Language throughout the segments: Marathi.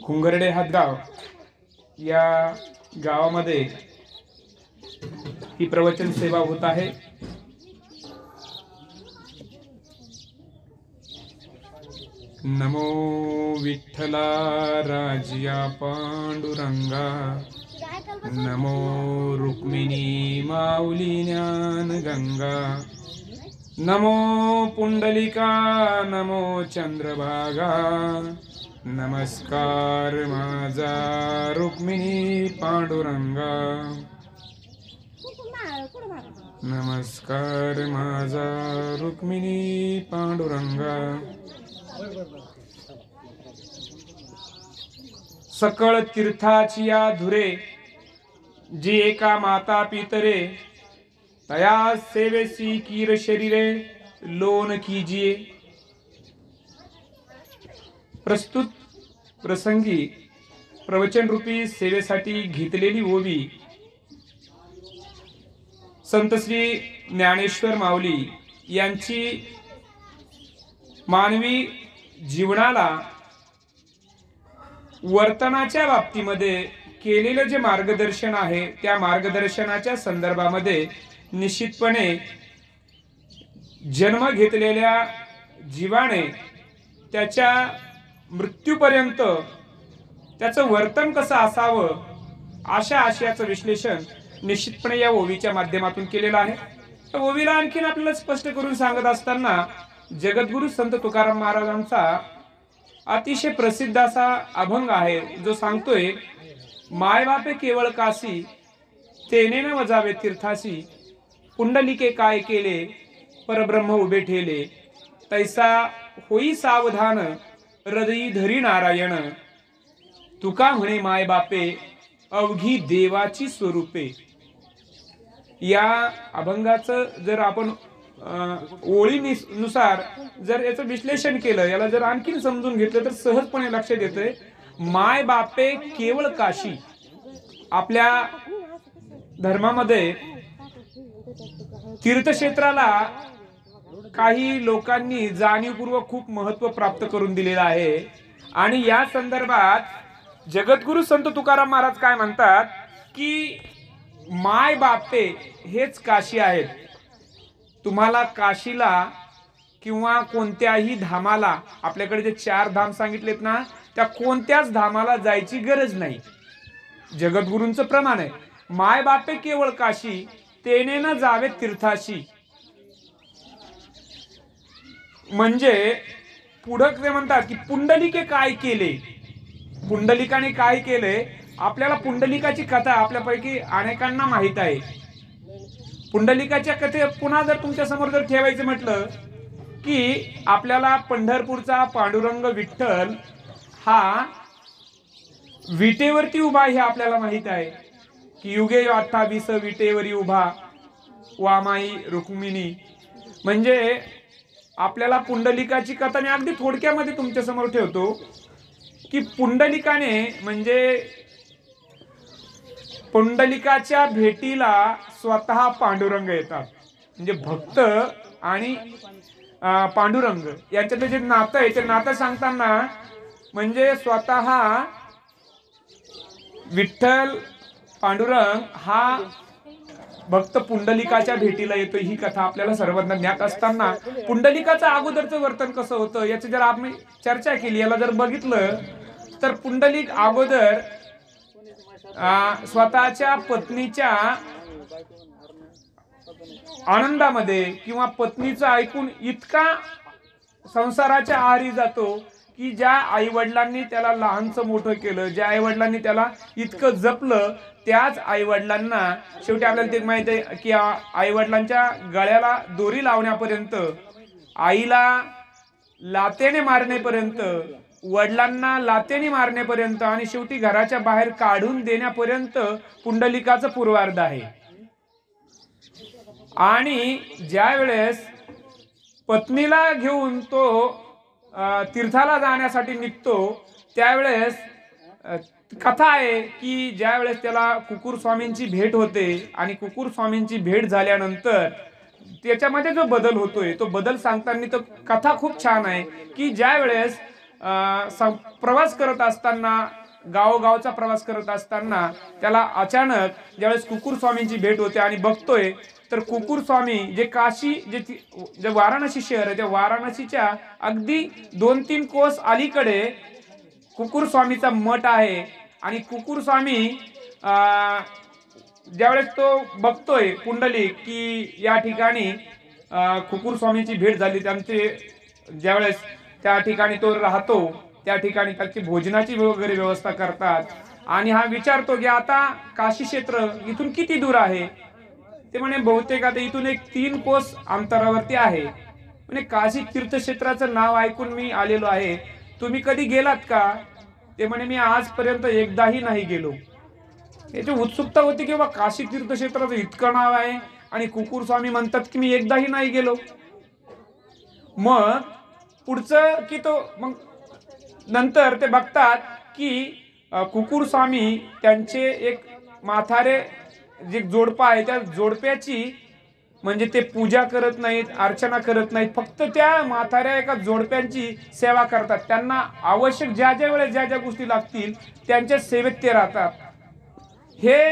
खुंगर्डे हातगाव या गावामध्ये ही प्रवचन सेवा होत आहे। नमो विठ्ठला राजिया पांडुरंगा, नमो रुक्मिणी माऊली ज्ञान गंगा, नमो पुंडलिका नमो चंद्रभागा, नमस्कार माझा रुक्मिणी पांडुरंगा, नमस्कार माझा रुक्मिणी पांडुरंगा। सकळ तीर्थाची या धुरे, जी एका माता पितरे, तया सेवेसी कीर शरीरे लोन कीजिए। प्रस्तुत प्रसंगी प्रवचन रूपी सेवेसाठी घेतलेली ओवी संत श्री ज्ञानेश्वर माऊली यांची मानवी जीवनाला वर्तनाच्या बाबतीमध्ये केलेलं जे मार्गदर्शन आहे, त्या मार्गदर्शनाच्या संदर्भामध्ये निश्चितपणे जन्म घेतलेल्या जीवाने त्याच्या मृत्यूपर्यंत त्याचं वर्तन कसं असावं, अशा आशयाचं विश्लेषण निश्चितपणे या ओवीच्या माध्यमातून केलेलं आहे। या ओवीला आणखीन आपल्याला स्पष्ट करून सांगत असताना जगद्गुरु संत तुकाराम महाराजांचा अतिशय प्रसिद्ध असा अभंग आहे, जो सांगतोय, माय बापे केवळ काशी, तेने न वजावे तीर्थासी, पुंडलिके काय केले, परब्रह्म उभे ठेले, तैसा होई सावधान, हृदयी धरी नारायण, तुका म्हणे माय बापे अवघी देवाची स्वरूपे। या अभंगाचं जर आपण ओळीनुसार जर याचं विश्लेषण केलं, याला जर आणखीन समजून घेतलं तर सहजपणे लक्षात येतंय, माय बापे केवळ काशी। आपल्या धर्मामध्ये तीर्थक्षेत्राला काही लोकांनी जाणीवपूर्वक खूप महत्व प्राप्त करून दिलेलं आहे। आणि या संदर्भात जगद्गुरु संत तुकाराम महाराज काय म्हणतात की माय बापे हेच काशी आहेत। तुम्हाला काशीला किंवा कोणत्याही धामाला, आपल्याकडे जे 4 धाम सांगितलेत ना, त्या कोणत्याच धामाला जायची गरज नाही। जगद्गुरूंचं प्रमाण आहे, माय बापे केवळ काशी, तेने न जावे तीर्थाशी। म्हणजे पुढं ते म्हणतात की पुंडलिके काय केले, पुंडलिकाने काय केले। आपल्याला पुंडलिकाची कथा आपल्यापैकी अनेकांना माहित आहे। पुंडलिकाच्या कथे पुन्हा जर तुमच्या समोर जर ठेवायचं म्हटलं की आपल्याला पंढरपूरचा पांडुरंग विठ्ठल हा विटेवरती उभा हे आपल्याला माहित आहे की युगे 28 विटेवरी उभा वामाई रुक्मिणी। म्हणजे आपल्याला पुंडलिकाची कथा मी अगदी थोडक्यामध्ये तुमच्या समोर ठेवतो की पुंडलिकाने म्हणजे पुंडलिकाच्या भेटीला स्वतः पांडुरंग येतात। म्हणजे भक्त आणि पांडुरंग यांच्यातलं जे नातं आहे ते नातं सांगताना म्हणजे स्वतः विठ्ठल पांडुरंग हा भक्त पुंडलिकाच्या भेटीला येतो। ही कथा आपल्याला सर्वांना ज्ञात असताना पुंडलिकाचं अगोदरचं वर्तन कसं होतं याची जर आपण चर्चा केली, याला जर बघितलं तर पुंडलिक अगोदर स्वतःच्या पत्नीच्या आनंदामध्ये किंवा पत्नीचं ऐकून इतका संसाराच्या आहारी जातो की ज्या आई वडिलांनी त्याला लहानचं मोठं केलं, ज्या आई वडिलांनी त्याला इतकं जपलं, त्याच आई वडिलांना शेवटी आपल्याला ते माहित आहे की आई वडिलांच्या गळ्याला दोरी लावण्यापर्यंत, आईला लातेने मारण्यापर्यंत, वडिलांना लातेने मारण्यापर्यंत आणि शेवटी घराच्या बाहेर काढून देण्यापर्यंत पुंडलिकाचं पूर्वार्ध आहे। आणि ज्या वेळेस पत्नीला घेऊन तो तीर्थाला जाण्यासाठी निघतो त्यावेळेस कथा आहे की ज्या वेळेस त्याला कुकुर स्वामींची भेट होते आणि कुकुर स्वामींची भेट झाल्यानंतर त्याच्यामध्ये जो बदल होतोय तो बदल सांगताना तो कथा खूप छान आहे की ज्या वेळेस प्रवास करत असताना, गावोगावचा प्रवास करत असताना त्याला अचानक ज्यावेळेस कुकुर स्वामींची भेट होते आणि बघतोय तर कुकुर स्वामी जे काशी जे वाराणसी शहर आहे त्या वाराणसीच्या अगदी 2-3 कोस अलीकडे कुकुर स्वामीचा मठ आहे. आणि कुकुर स्वामी ज्यावेळेस तो बघतोय पुंडलिक की या ठिकाणी कुकुर स्वामीची भेट झाली, त्यांचे ज्यावेळेस त्या ठिकाणी तो राहतो त्या ठिकाणी त्याची भोजनाची वगैरे व्यवस्था करतात. आणि हा विचारतो की आता काशी क्षेत्र इथून किती दूर आहे. ते म्हणे बहुतेक आता इथून एक 3 कोस अंतरावरती आहे. म्हणजे काशी तीर्थक्षेत्राचं नाव ऐकून मी आलेलो आहे, तुम्ही कधी गेलात का. ते म्हणे मी आजपर्यंत एकदाही नाही गेलो. याची उत्सुकता होती की बाबा काशी तीर्थक्षेत्राचं इतकं नाव आहे आणि कुकुर स्वामी म्हणतात की मी एकदाही नाही गेलो. मग पुढचं की तो मग नंतर ते बघतात की कुकुर स्वामी त्यांचे एक म्हातारे जे जोडपं आहे त्या जोडप्याची म्हणजे ते पूजा करत नाहीत, अर्चना करत नाहीत, फक्त त्या म्हाताऱ्या एका जोडप्यांची सेवा करतात. त्यांना आवश्यक ज्या ज्या वेळेस ज्या ज्या गोष्टी लागतील त्यांच्या सेवेत ते राहतात. हे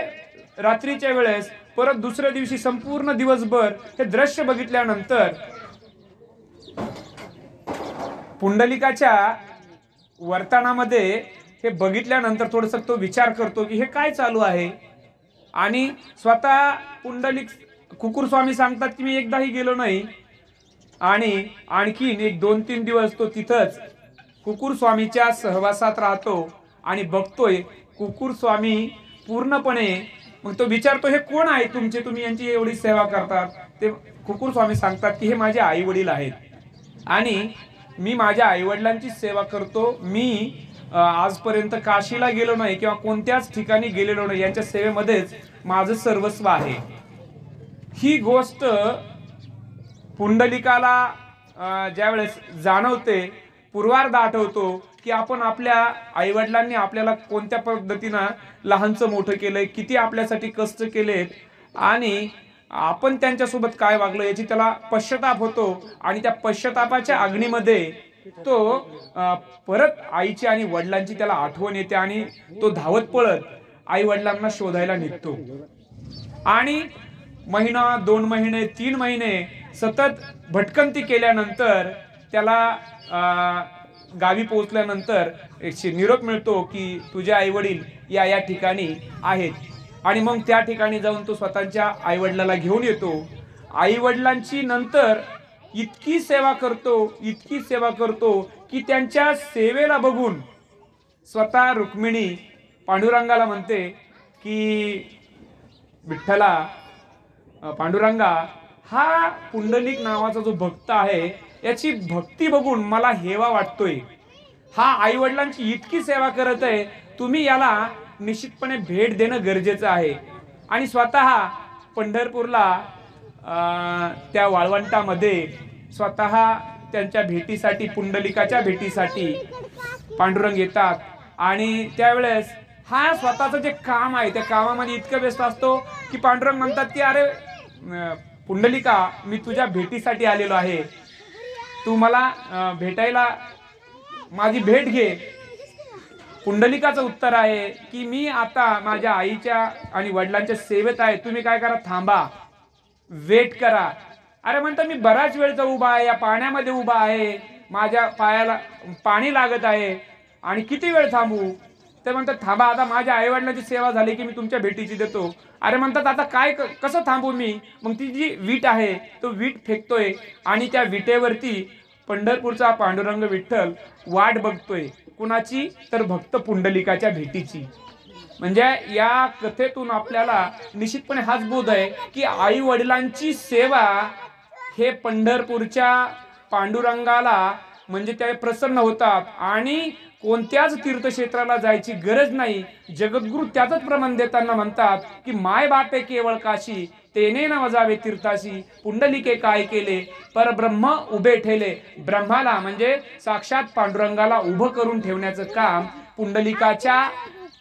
रात्रीच्या वेळेस परत दुसऱ्या दिवशी संपूर्ण दिवसभर हे दृश्य बघितल्यानंतर पुंडलिकाच्या वर्तनामध्ये हे बघितल्यानंतर थोडंसं तो विचार करतो की हे काय चालू आहे. आणि स्वतः पुंडलिक कुकुर स्वामी सांगतात की मी एकदाही गेलो नाही. आणि आणखीन एक 2-3 दिवस तो तिथंच कुकुर स्वामीच्या सहवासात राहतो आणि बघतोय कुकुर स्वामी पूर्णपणे. मग तो विचारतो हे कोण आहे तुमचे, तुम्ही यांची एवढी सेवा करतात. ते कुकुर स्वामी सांगतात की हे माझे आई वडील आहेत आणि मी माझ्या आईवडिलांची सेवा करतो. मी आजपर्यंत काशीला गेलो नाही किंवा कोणत्याच ठिकाणी गेलेलो नाही, यांच्या सेवेमध्येच माझं सर्वस्व आहे. ही गोष्ट पुंडलिकाला ज्यावेळेस जाणवते, पूर्वार्ध आठवतो की आपण आपल्या आईवडिलांनी आपल्याला कोणत्या पद्धतीनं लहानचं मोठं केलंय, किती आपल्यासाठी कष्ट केलेत आणि आपण त्यांच्यासोबत काय वागलो याची त्याला पश्चाताप होतो. आणि त्या पश्चातापाच्या अग्नीमध्ये तो परत आईची आणि वडिलांची त्याला आठवण येते आणि तो धावत पळत आई वडिलांना शोधायला निघतो. आणि महिना, 2 महिने, 3 महिने सतत भटकंती केल्यानंतर त्याला गावी पोहोचल्यानंतर एक निरोप मिळतो की तुझे आई वडील या ठिकाणी आहेत. आणि मग त्या ठिकाणी जाऊन तो स्वतःच्या आई वडिलाला घेऊन येतो. आई वडिलांची नंतर इतकी सेवा करतो की त्यांच्या सेवेला बघून स्वतः रुक्मिणी पांडुरंगाला म्हणते की विठ्ठला, पांडुरंगा, हा पुंडलिक नावाचा जो भक्त आहे याची भक्ती बघून मला हेवा वाटतोय. हा आई वडिलांची इतकी सेवा करत आहे, तुम्ही याला निश्चितपणे भेट देणं गरजेचं आहे. आणि स्वतः पंढरपूरला त्या वाळवंटामध्ये स्वतः त्यांच्या भेटीसाठी, पुंडलिकाच्या भेटीसाठी पांडुरंग येतात. आणि त्यावेळेस हा स्वतःचं जे काम आहे त्या कामामध्ये इतकं व्यस्त असतो की पांडुरंग म्हणतात की अरे पुंडलिका, मी तुझ्या भेटीसाठी आलेलो आहे, तू मला भेटायला माझी भेट घे. पुंडलिकाचं उत्तर आहे की मी आता माझ्या आईच्या आणि वडिलांच्या सेवेत आहे, तुम्ही काय करा, थांबा, वेट करा. अरे म्हणता मी बराच वेळचा उभा आहे, या पाण्यामध्ये उभा आहे, माझ्या पायाला पाणी लागत आहे आणि किती वेळ थांबू. ते म्हणतात थांबा, आता माझ्या आई वडिलांची सेवा झाली की मी तुमच्या भेटीची देतो. अरे म्हणतात आता काय कसं थांबू मी. मग ती जी वीट आहे तो वीट फेकतोय आणि त्या विटेवरती पंढरपूरचा पांडुरंग विठ्ठल वाट बघतोय. कुणाची, तर भक्त पुंडलिकाच्या भेटीची. म्हणजे या कथेतून आपल्याला निश्चितपणे हाच बोध आहे की आई वडिलांची सेवा हे पंढरपूरच्या पांडुरंगाला म्हणजे ते प्रसन्न होतात आणि कोणत्याच तीर्थक्षेत्राला जायची गरज नाही. जगद्गुरु त्याचंच प्रमाण देताना म्हणतात की माय बापे केवळ काशी, तेने न वजावे तीर्थाशी, पुंडलिके काय केले परब्रह्म उभे ठेले. ब्रह्माला म्हणजे साक्षात पांडुरंगाला उभं करून ठेवण्याचं काम पुंडलिकाच्या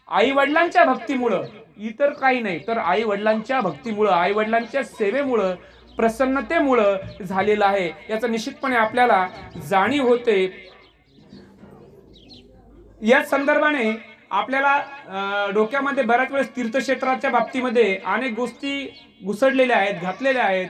आई वडिलांच्या भक्तीमुळं, इतर काही नाही तर आई वडिलांच्या भक्तीमुळं, आई वडिलांच्या सेवेमुळं, प्रसन्नतेमुळं झालेलं आहे. याचं निश्चितपणे आपल्याला जाणीव होते. या संदर्भाने आपल्याला डोक्यामध्ये बऱ्याच वेळेस तीर्थक्षेत्राच्या बाबतीमध्ये अनेक गोष्टी घुसडलेल्या आहेत, घातलेल्या आहेत.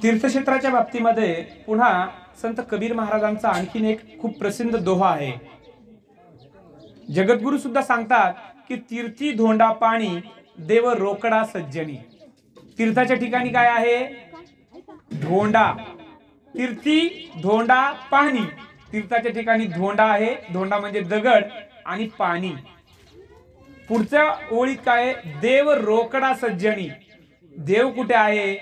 तीर्थक्षेत्राच्या बाबतीमध्ये पुन्हा संत कबीर महाराजांचा आणखीन एक खूप प्रसिद्ध दोहा आहे. जगद्गुरु सुद्धा सांगतात की तीर्थी धोंडा पाणी देव रोकडा सज्जनी. तीर्थाच्या ठिकाणी काय आहे? धोंडा. तीर्थी धोंडा पाणी. तीर्थाच्या ठिकाणी धोंडा आहे. धोंडा म्हणजे दगड आणि पाणी. पुढच्या ओळीत काय? देव रोकडा सज्जनी. देव कुठे आहे?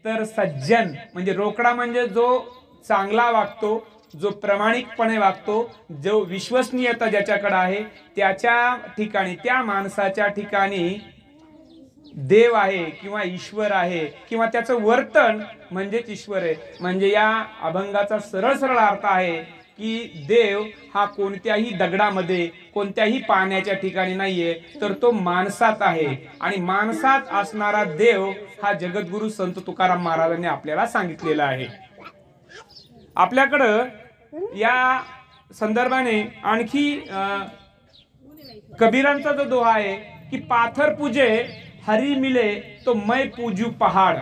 तर सज्जन म्हणजे रोकडा म्हणजे जो चांगला वागतो, जो प्रामाणिकपणे वागतो, जो विश्वसनीयता ज्याच्याकडे आहे त्याच्या ठिकाणी, त्या माणसाच्या ठिकाणी देव आहे किंवा ईश्वर आहे किंवा त्याचं वर्तन म्हणजेच ईश्वर आहे. म्हणजे या अभंगाचा सरळ सरळ अर्थ आहे की देव हा कोणत्याही दगडामध्ये, कोणत्याही पाण्याच्या ठिकाणी नाहीये, तर तो माणसात आहे. आणि माणसात असणारा देव हा जगद्गुरु संत तुकाराम महाराजांनी आपल्याला सांगितलेला आहे. आपल्याकडं या संदर्भाने आणखी कबीरांचा जो दोहा आहे की पाथर पूजे हरी मिले तो मैं पूजू पहाड़.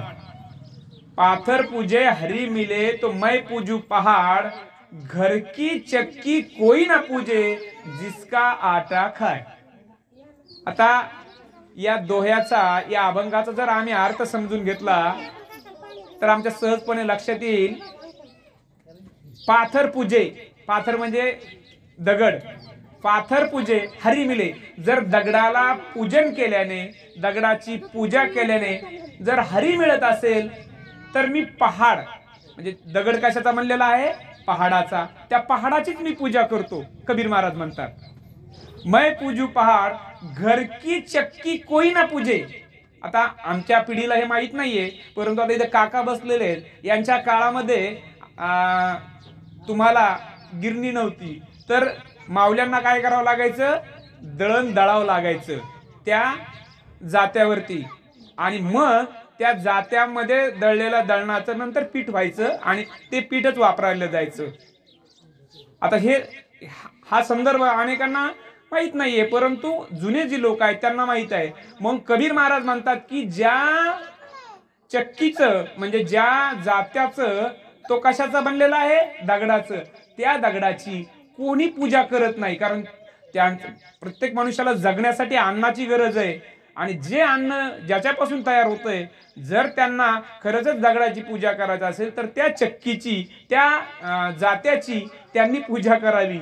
पाथर पूजे हरी मिले तो मैं पूजू पहाड़, घर की चक्की कोई ना पूजे जिसका आटा खाय. आता या दोह्याचा, या अभंगाचा जर आम्ही अर्थ समजून घेतला तर आमच्या सहजपणे लक्षात येईल. पाथर पूजे, पाथर म्हणजे दगड. पाथर पूजे हरी मिले, जर दगडाला पूजन केल्याने, दगडाची पूजा केल्याने जर हरी मिळत असेल तर मी पहाड, म्हणजे दगड कशाचा म्हणलेला आहे? पहाडाचा. त्या पहाडाचीच मी पूजा करतो. कबीर महाराज म्हणतात मैं पूजू पहाड, घर की चक्की कोई ना पूजे. आता आमच्या पिढीला हे माहित नाहीये, परंतु आता इथे काका बसलेले आहेत, यांच्या काळामध्ये तुम्हाला गिरणी नव्हती, तर माऊल्यांना काय करावं लागायचं? दळण दळावं लागायचं त्या जात्यावरती. आणि मग त्या जात्यामध्ये दळलेल्या दळणाचं नंतर पीठ व्हायचं आणि ते पीठच वापरायला जायचं. आता हा संदर्भ अनेकांना माहित नाहीये, परंतु जुने जे लोक आहेत त्यांना माहित आहे. मग कबीर महाराज म्हणतात की ज्या चक्कीचं म्हणजे ज्या जात्याचं, तो कशाचा बनलेला आहे? दगडाचं. त्या दगडाची कोणी पूजा करत नाही, कारण प्रत्येक मनुष्याला जगण्यासाठी अन्नाची गरज आहे. आणि जे अन्न ज्याच्यापासून तयार होतंय, जर त्यांना खरंच दगडाची पूजा करायची असेल तर त्या चक्कीची, त्या जात्याची त्यांनी पूजा करावी.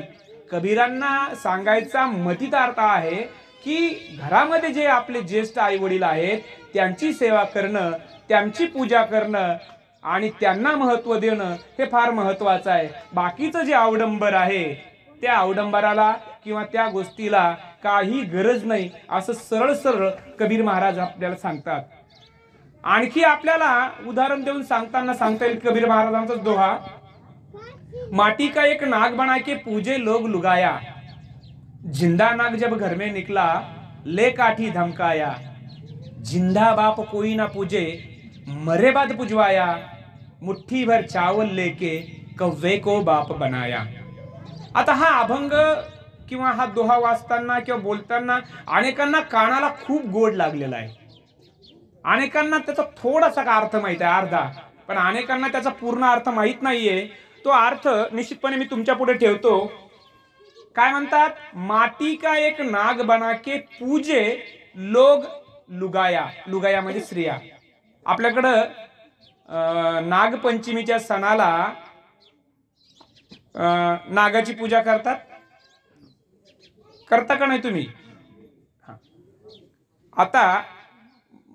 कबीरांना सांगायचा मतितार्थ आहे की घरामध्ये जे आपले ज्येष्ठ आई वडील आहेत त्यांची सेवा करणं, त्यांची पूजा करणं आणि त्यांना महत्त्व देणं हे फार महत्त्वाचं आहे. बाकीचं जे अवडंबर आहे त्या अवडंबराला किंवा त्या गोष्टीला काही गरज नाही, असं सरळ सरळ कबीर महाराज आपल्याला सांगतात. आणखी आपल्याला उदाहरण देऊन सांगताना सांगता येईल कबीर महाराजांचा दोहा, माटी का एक नाग बना के पूजे लोग लुगाया, जिंदा नाग जब घर में निकला ले काठी धमकाया, जिंदा बाप कोई ना पूजे मरे बाद पुजवाया, मुट्ठी भर चावल लेके कव्वे को बाप बनाया. आता हा अभंग किंवा हा दोहा वाचताना किंवा बोलताना अनेकांना कानाला खूप गोड लागलेला आहे. अनेकांना त्याचा थोडासा अर्थ माहित आहे, अर्धा, पण अनेकांना त्याचा पूर्ण अर्थ माहित नाहीये. तो अर्थ निश्चितपणे मी तुमच्या पुढे ठेवतो. काय म्हणतात? माटी का एक नाग बना के पूजे लोग लुगाया. लुगाया म्हणजे स्त्रिया. आपल्याकडं नागपंचमीच्या सणाला नागाची पूजा करतात. करता का नाही तुम्ही? आता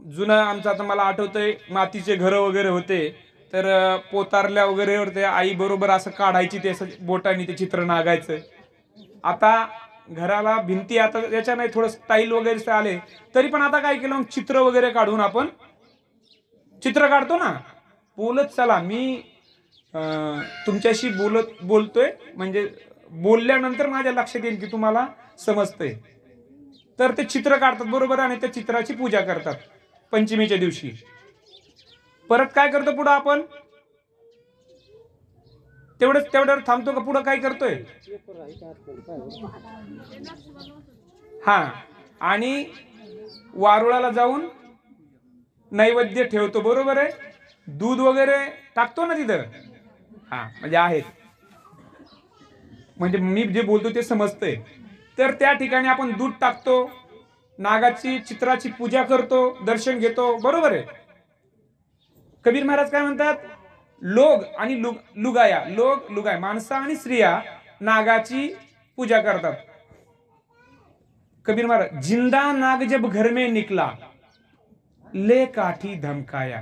जुनं आमचं, आता मला आठवतंय मातीचे घर वगैरे होते, तर पोतारल्या वगैरे होते, आई बरोबर असं काढायची, ते असं बोटाने ते चित्र नागायचं. आता घराला भिंती आता त्याच्या नाही, थोडं स्टाईल वगैरे आले, तरी पण आता काय केलं, चित्र वगैरे काढून आपण चित्र काढतो ना. बोलत चला, मी तुमच्याशी बोलतोय म्हणजे बोलल्यानंतर माझ्या लक्षात येईल की तुम्हाला समजतंय. तर ते चित्र काढतात बरोबर, आणि त्या चित्राची पूजा करतात पंचमीच्या दिवशी. परत काय करतो पुढं आपण, तेवढ्यावर थांबतो का? पुढं काय करतोय? हा, आणि वारुळाला जाऊन नैवेद्य ठेवतो, बरोबर आहे. दूध वगैरे टाकतो ना तिथं. हा, म्हणजे आहेत, म्हणजे मी जे बोलतो ते समजतंय. तर त्या ठिकाणी आपण दूध टाकतो, नागाची चित्राची पूजा करतो, दर्शन घेतो, बरोबर आहे. कबीर महाराज काय म्हणतात? लोग आणि लुगाया, लोग लुगाय, माणसं आणि स्त्रिया नागाची पूजा करतात. कबीर महाराज, जिंदा नाग जब घर में निकला, ले काठी धमकाया.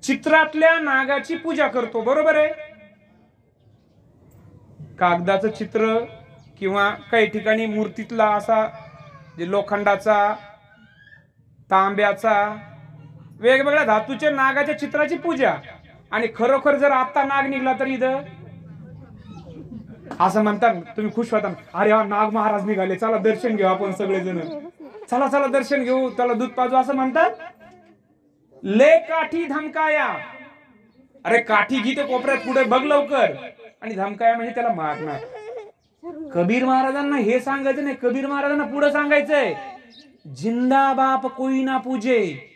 चित्रातल्या नागाची पूजा करतो, बरोबर आहे. कागदाचं चित्र किंवा काही ठिकाणी मूर्तीतला असा, जे लोखंडाचा, तांब्याचा, वेगवेगळ्या धातूच्या नागाच्या चित्राची पूजा. आणि खरोखर जर आता नाग निघला तर इथं असं म्हणतात, तुम्ही खुश होता, अरे हा नाग महाराज निघाले, चला दर्शन घेऊ आपण सगळेजण, चला चला दर्शन घेऊ, त्याला दूध पाजू, असं म्हणतात. ले काठी धमकाया, अरे काठी घे ते कोपऱ्यात पुढे बघ लवकर, आणि धमकाया म्हणजे त्याला मारणार. कबीर महाराजांना हे सांगायचं नाही, कबीर महाराजांना पुढे सांगायचंय, जिंदा बाप कोई ना पूजे,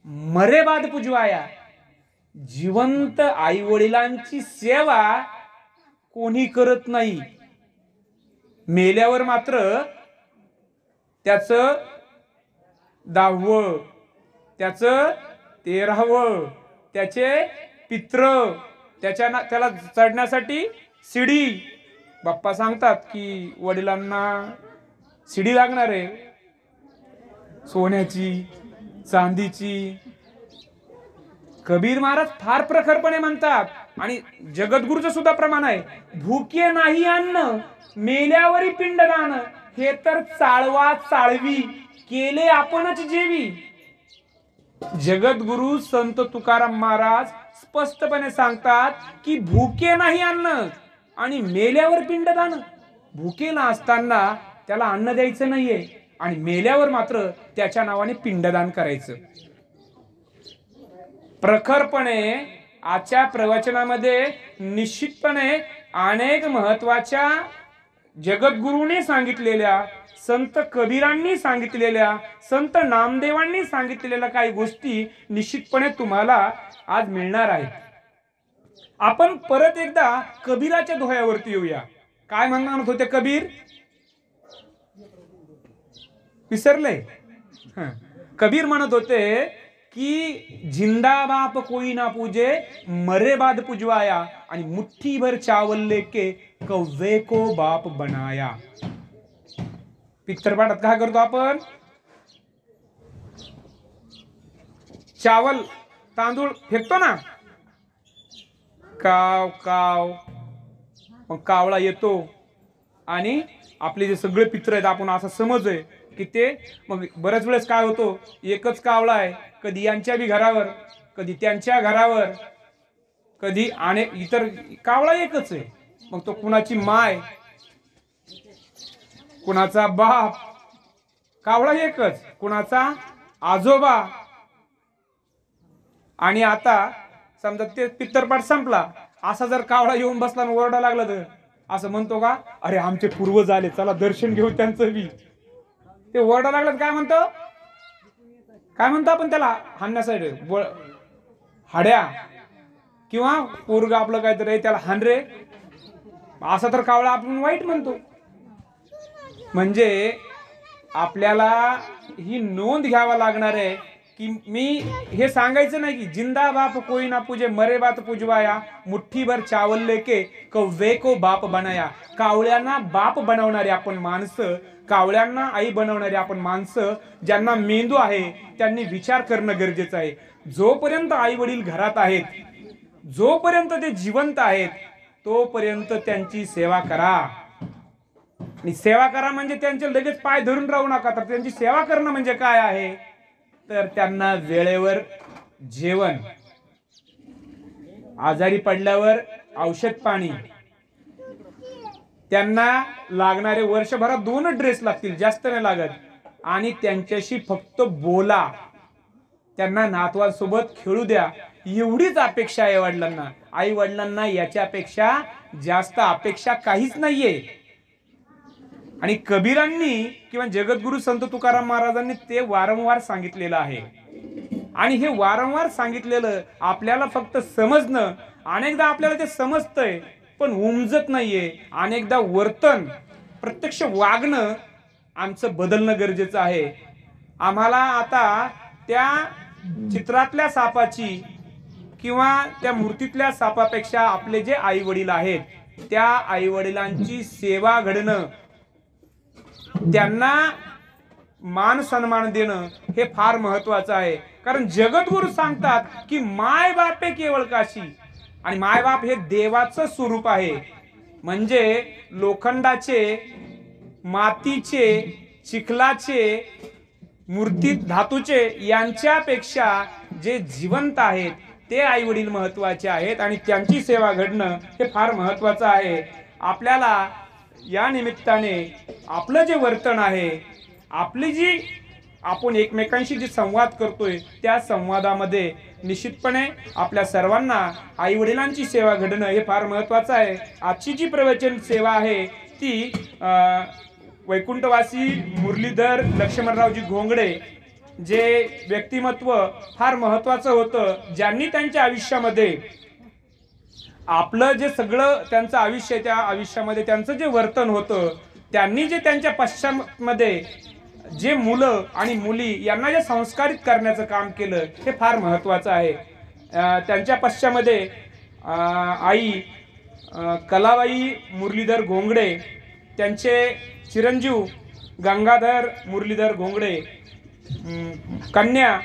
मरे बाद पुजवाया. जिवंत आई वडिलांची सेवा कोणी करत नाही, मेल्यावर मात्र त्याचं 10व, त्याचं 13व, त्याचे पित्र, त्याला चढण्यासाठी शिडी. बाप्पा सांगतात की वडिलांना शिडी लागणार आहे, सोन्याची, चांदीची. कबीर महाराज फार प्रखरपणे म्हणतात, आणि जगद्गुरूचं सुद्धा प्रमाण आहे, भूके नाही अन्न, मेल्यावरी पिंडदान, हे तर चाळवा चाळवी, केले आपणच जेवी. जगद्गुरु संत तुकाराम महाराज स्पष्टपणे सांगतात की भूके नाही अन्न आणि मेल्यावर पिंडदान. भूकेला असताना त्याला अन्न द्यायचं नाहीये, आणि मेल्यावर मात्र त्याच्या नावाने पिंडदान करायचं. प्रखरपणे आजच्या प्रवचनामध्ये निश्चितपणे अनेक महत्वाच्या जगद्गुरूंनी सांगितलेल्या, संत कबीरांनी सांगितलेल्या, संत नामदेवांनी सांगितलेल्या काही गोष्टी निश्चितपणे तुम्हाला आज मिळणार आहेत. आपण परत एकदा कबीराच्या दोह्यावरती येऊया. काय म्हणणार होते कबीर? विसरले? कबीर म्हणत होते की जिंदा बाप कोई ना पूजे, मरे बाद पुजवाया, आणि मुट्ठी भर चावल लेके कव्वे को बाप बनाया. पिक्चर पाठात काय करतो आपण? चावल, तांदूळ फेकतो ना, काव काव, मग कावळा येतो, आणि आपले जे सगळे पित्र आहेत आपण असं समजय की ते, मग बऱ्याच वेळेस काय होतो, एकच कावळा आहे, कधी यांच्या बी घरावर, कधी त्यांच्या घरावर, कधी आणि इतर, कावळा एकच आहे. मग तो कुणाची माय, कुणाचा बाप, कावळा एकच, कुणाचा आजोबा. आणि आता समजा ते पित्तरपाठ संपला, असा जर कावळा येऊन बसला आणि ओरडा लागला तर असं म्हणतो का, अरे आमचे पूर्वज आले, चला दर्शन घेऊ त्यांचं बी. ते ओरडा लागला काय म्हणतो, काय म्हणतो आपण त्याला हाणण्यासाठी, हाड्या, किंवा पोरग आपलं काहीतरी त्याला हाण रे, असा तर कावळा आपण वाईट म्हणतो. म्हणजे आपल्याला ही नोंद घ्यावा लागणार आहे की मी हे सांगायचं नाही की जिंदा बाप कोई ना पूजे मरे बात पुजवाया, मुठ्ठीभर चावल लेके कव्वे को बाप बनाया. कावळ्यांना बाप बनवणारे आपण माणसं, कावळ्यांना आई बनवणारे आपण माणसं, ज्यांना मेंदू आहे त्यांनी विचार करणं गरजेचं आहे. जोपर्यंत आई वडील घरात आहेत, जोपर्यंत ते जिवंत आहेत, तोपर्यंत त्यांची सेवा करा. आणि सेवा करा म्हणजे त्यांचे लगेच पाय धरून राहू नका. तर त्यांची सेवा करणं म्हणजे काय आहे, तर त्यांना वेळेवर जेवण, आजारी पडल्यावर औषध पाणी, त्यांना लागणारे वर्षभरात 2 ड्रेस लागतील, जास्त नाही लागत, आणि त्यांच्याशी फक्त बोला, त्यांना नातवांसोबत खेळू द्या, एवढीच अपेक्षा आहे वडिलांना. आई वडिलांना याच्यापेक्षा जास्त अपेक्षा काहीच नाहीये. आणि कबीरांनी किंवा जगद्गुरु संत तुकाराम महाराजांनी ते वारंवार सांगितलेलं आहे. आणि हे वारंवार सांगितलेलं आपल्याला फक्त समजणं, अनेकदा आपल्याला ते समजतंय पण उमजत नाहीये. अनेकदा वर्तन, प्रत्यक्ष वागणं आमचं बदलणं गरजेचं आहे. आम्हाला आता त्या चित्रातल्या सापाची किंवा त्या मूर्तीतल्या सापापेक्षा आपले जे आई वडील आहेत त्या आई वडिलांची सेवा घडणं, त्यांना मान सन्मान देणं हे फार महत्वाचं आहे. कारण जगद्गुरु सांगतात की माय बापे केवळ काशी, आणि माय बाप हे देवाचं स्वरूप आहे. म्हणजे लोखंडाचे, मातीचे, चिखलाचे, मूर्तीत धातूचे यांच्यापेक्षा जे जिवंत आहेत ते आई वडील महत्वाचे आहेत, आणि त्यांची सेवा घडणं हे फार महत्वाचं आहे. आपल्याला या निमित्ताने आपलं जे वर्तन आहे, आपली जी आपण एकमेकांशी जी संवाद करतोय त्या संवादामध्ये निश्चितपणे आपल्या सर्वांना आई वडिलांची सेवा घडणं हे फार महत्वाचं आहे. आजची जी प्रवचन सेवा आहे ती वैकुंठवासी मुरलीधर लक्ष्मणरावजी घोंगडे, जे व्यक्तिमत्व फार महत्वाचं होतं, ज्यांनी त्यांच्या आयुष्यामध्ये आपलं जे सगळं त्यांचं आयुष्य, त्या आयुष्यामध्ये त्यांचं जे वर्तन होतं, त्यांनी जे त्यांच्या पश्चामध्ये जे मुलं आणि मुली यांना जे संस्कारित करण्याचं काम केलं हे फार महत्वाचं आहे. त्यांच्या पश्चामध्ये आई कलाबाई मुरलीधर घोंगडे, त्यांचे चिरंजीव गंगाधर मुरलीधर घोंगडे, कन्या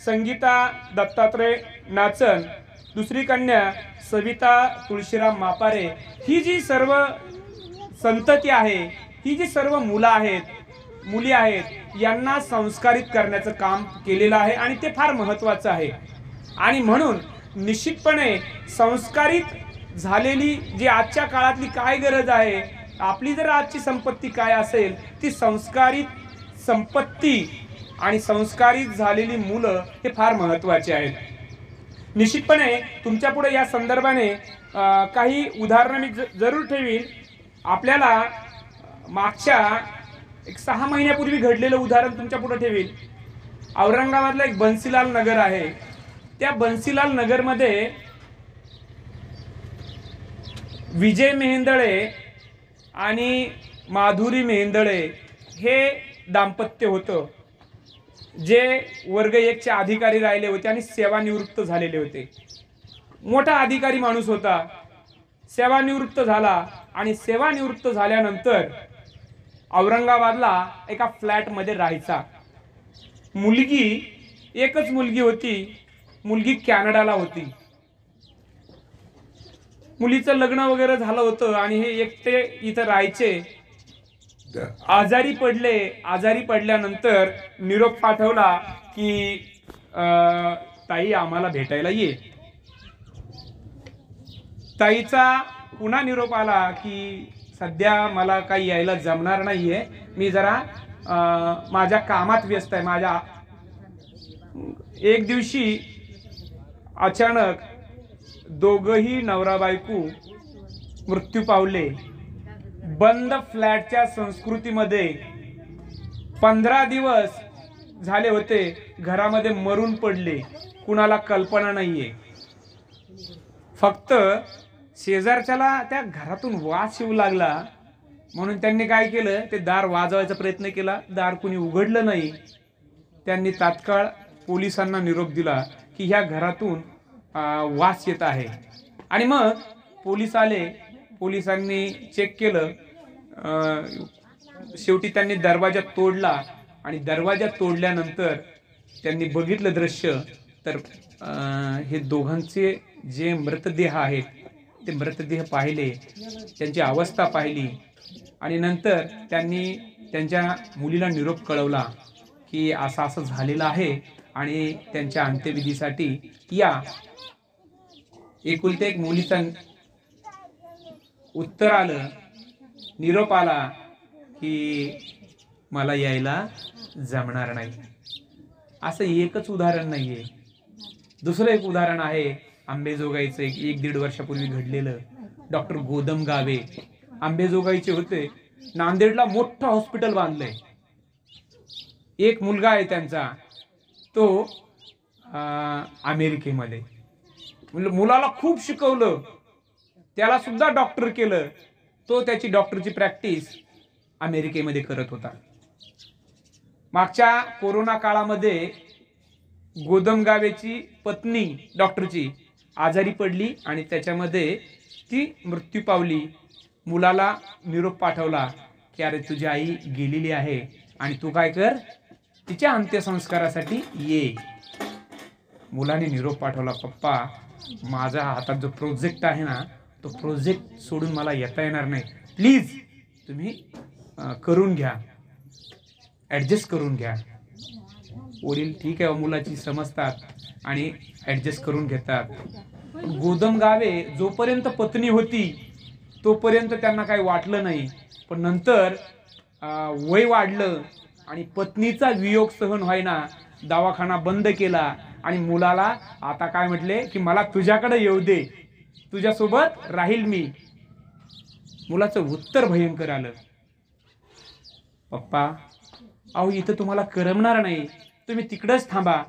संगीता दत्तात्रय नाचन, दुसरी कन्या सविता तुळशीराम मापारे. ही जी सर्व संतती आहे, ही जी सर्व मुलं आहेत, मुली आहेत, यांना संस्कारित करण्याचं काम केलेलं आहे आणि ते फार महत्वाचं आहे. आणि म्हणून निश्चितपणे संस्कारित झालेली जी आजच्या काळातली काय गरज आहे, आपली जर आजची संपत्ती काय असेल ती संस्कारित संपत्ती आणि संस्कारित झालेली मुलं हे फार महत्वाचे आहेत. निश्चितपणे तुमच्या पुढे या संदर्भाने काही उदाहरणं मी जरूर ठेवीन. आपल्याला मागच्या 6 महिन्यापूर्वी घडलेलं उदाहरण तुमच्या पुढे ठेवीन. औरंगाबादला एक बन्सीलाल नगर आहे. त्या बन्सीलाल नगरमध्ये विजय मेहेंदळे आणि माधुरी मेहेंदळे हे दाम्पत्य होतं, जे वर्ग 1 चे अधिकारी राहिले होते आणि सेवानिवृत्त झालेले होते. मोठा अधिकारी माणूस होता, सेवानिवृत्त झाला आणि सेवानिवृत्त झाल्यानंतर औरंगाबादला एका फ्लॅट मध्ये राहायचा. मुलगी, एकच मुलगी होती, मुलगी कॅनडाला होती. मुलीचं लग्न वगैरे झालं होतं आणि हे एकटे इथं राहायचे. आजारी पडले. आजारी पडल्यानंतर निरोप पाठवला की ताई आम्हाला भेटायला ये. ताईचा पुन्हा निरोप आला की सध्या मला काही यायला जमणार नाहीये, मी जरा माझ्या कामात व्यस्त आहे. माझ्या एक दिवशी अचानक दोघही नवरा बायको मृत्यू पावले. बंद फ्लॅटच्या संस्कृतीमध्ये 15 दिवस झाले होते, घरामध्ये मरून पडले. कुणाला कल्पना नाहीये. फक्त शेजारच्याला त्या घरातून वास येऊ लागला म्हणून त्यांनी काय केलं, ते दार वाजवायचा प्रयत्न केला. दार कुणी उघडलं नाही. त्यांनी तात्काळ पोलिसांना निरोप दिला की ह्या घरातून वास येत आहे. आणि मग पोलीस आले, पोलिसांनी चेक केलं. शेवटी त्यांनी दरवाजा तोडला आणि दरवाजा तोडल्यानंतर त्यांनी बघितलं दृश्य, तर हे दोघांचे जे मृतदेह आहेत ते मृतदेह पाहिले, त्यांची अवस्था पाहिली आणि नंतर त्यांनी त्यांच्या मुलीला निरोप कळवला की असं असं झालेलं आहे आणि त्यांच्या अंत्यविधीसाठी या. एकुलते एक मुलीचा उत्तर आलं, निरोप आला की मला यायला जमणार नाही. असं एकच उदाहरण नाहीये. दुसरं एक उदाहरण आहे आंबेजोगाईचं, एक दीड वर्षापूर्वी घडलेलं. डॉक्टर गोदम गावे आंबेजोगाईचे होते. नांदेडला मोठं हॉस्पिटल बांधलंय. एक मुलगा आहे त्यांचा, तो अमेरिकेमध्ये. मुलाला खूप शिकवलं, त्याला सुद्धा डॉक्टर केलं. तो त्याची डॉक्टरची प्रॅक्टिस अमेरिकेमध्ये करत होता. मागच्या कोरोना काळामध्ये गोदम गावेची पत्नी डॉक्टरची आजारी पडली आणि त्याच्यामध्ये ती मृत्यू पावली. मुलाला निरोप पाठवला की अरे तुझी आई गेलेली आहे आणि तू काय कर, तिच्या अंत्यसंस्कारासाठी ये. मुलाने निरोप पाठवला, पप्पा माझ्या हातात जो प्रोजेक्ट आहे ना, तो प्रोजेक्ट सोडून मला येता येणार नाही, प्लीज तुम्ही करून घ्या, ॲडजस्ट करून घ्या. वडील ठीक आहे मुलाची समजतात आणि ॲडजस्ट करून घेतात. गोदम गावे जोपर्यंत पत्नी होती तोपर्यंत त्यांना काही वाटलं नाही, पण नंतर वय वाढलं आणि पत्नीचा वियोग सहन व्हायना, दवाखाना बंद केला आणि मुलाला आता काय म्हटले की मला तुझ्याकडे येऊ दे, तुझ्यासोबत राहील मी. मुलाचं उत्तर भयंकर आलं, पप्पा अहो इथं तुम्हाला करमणार नाही, तुम्ही तिकडच थांबा.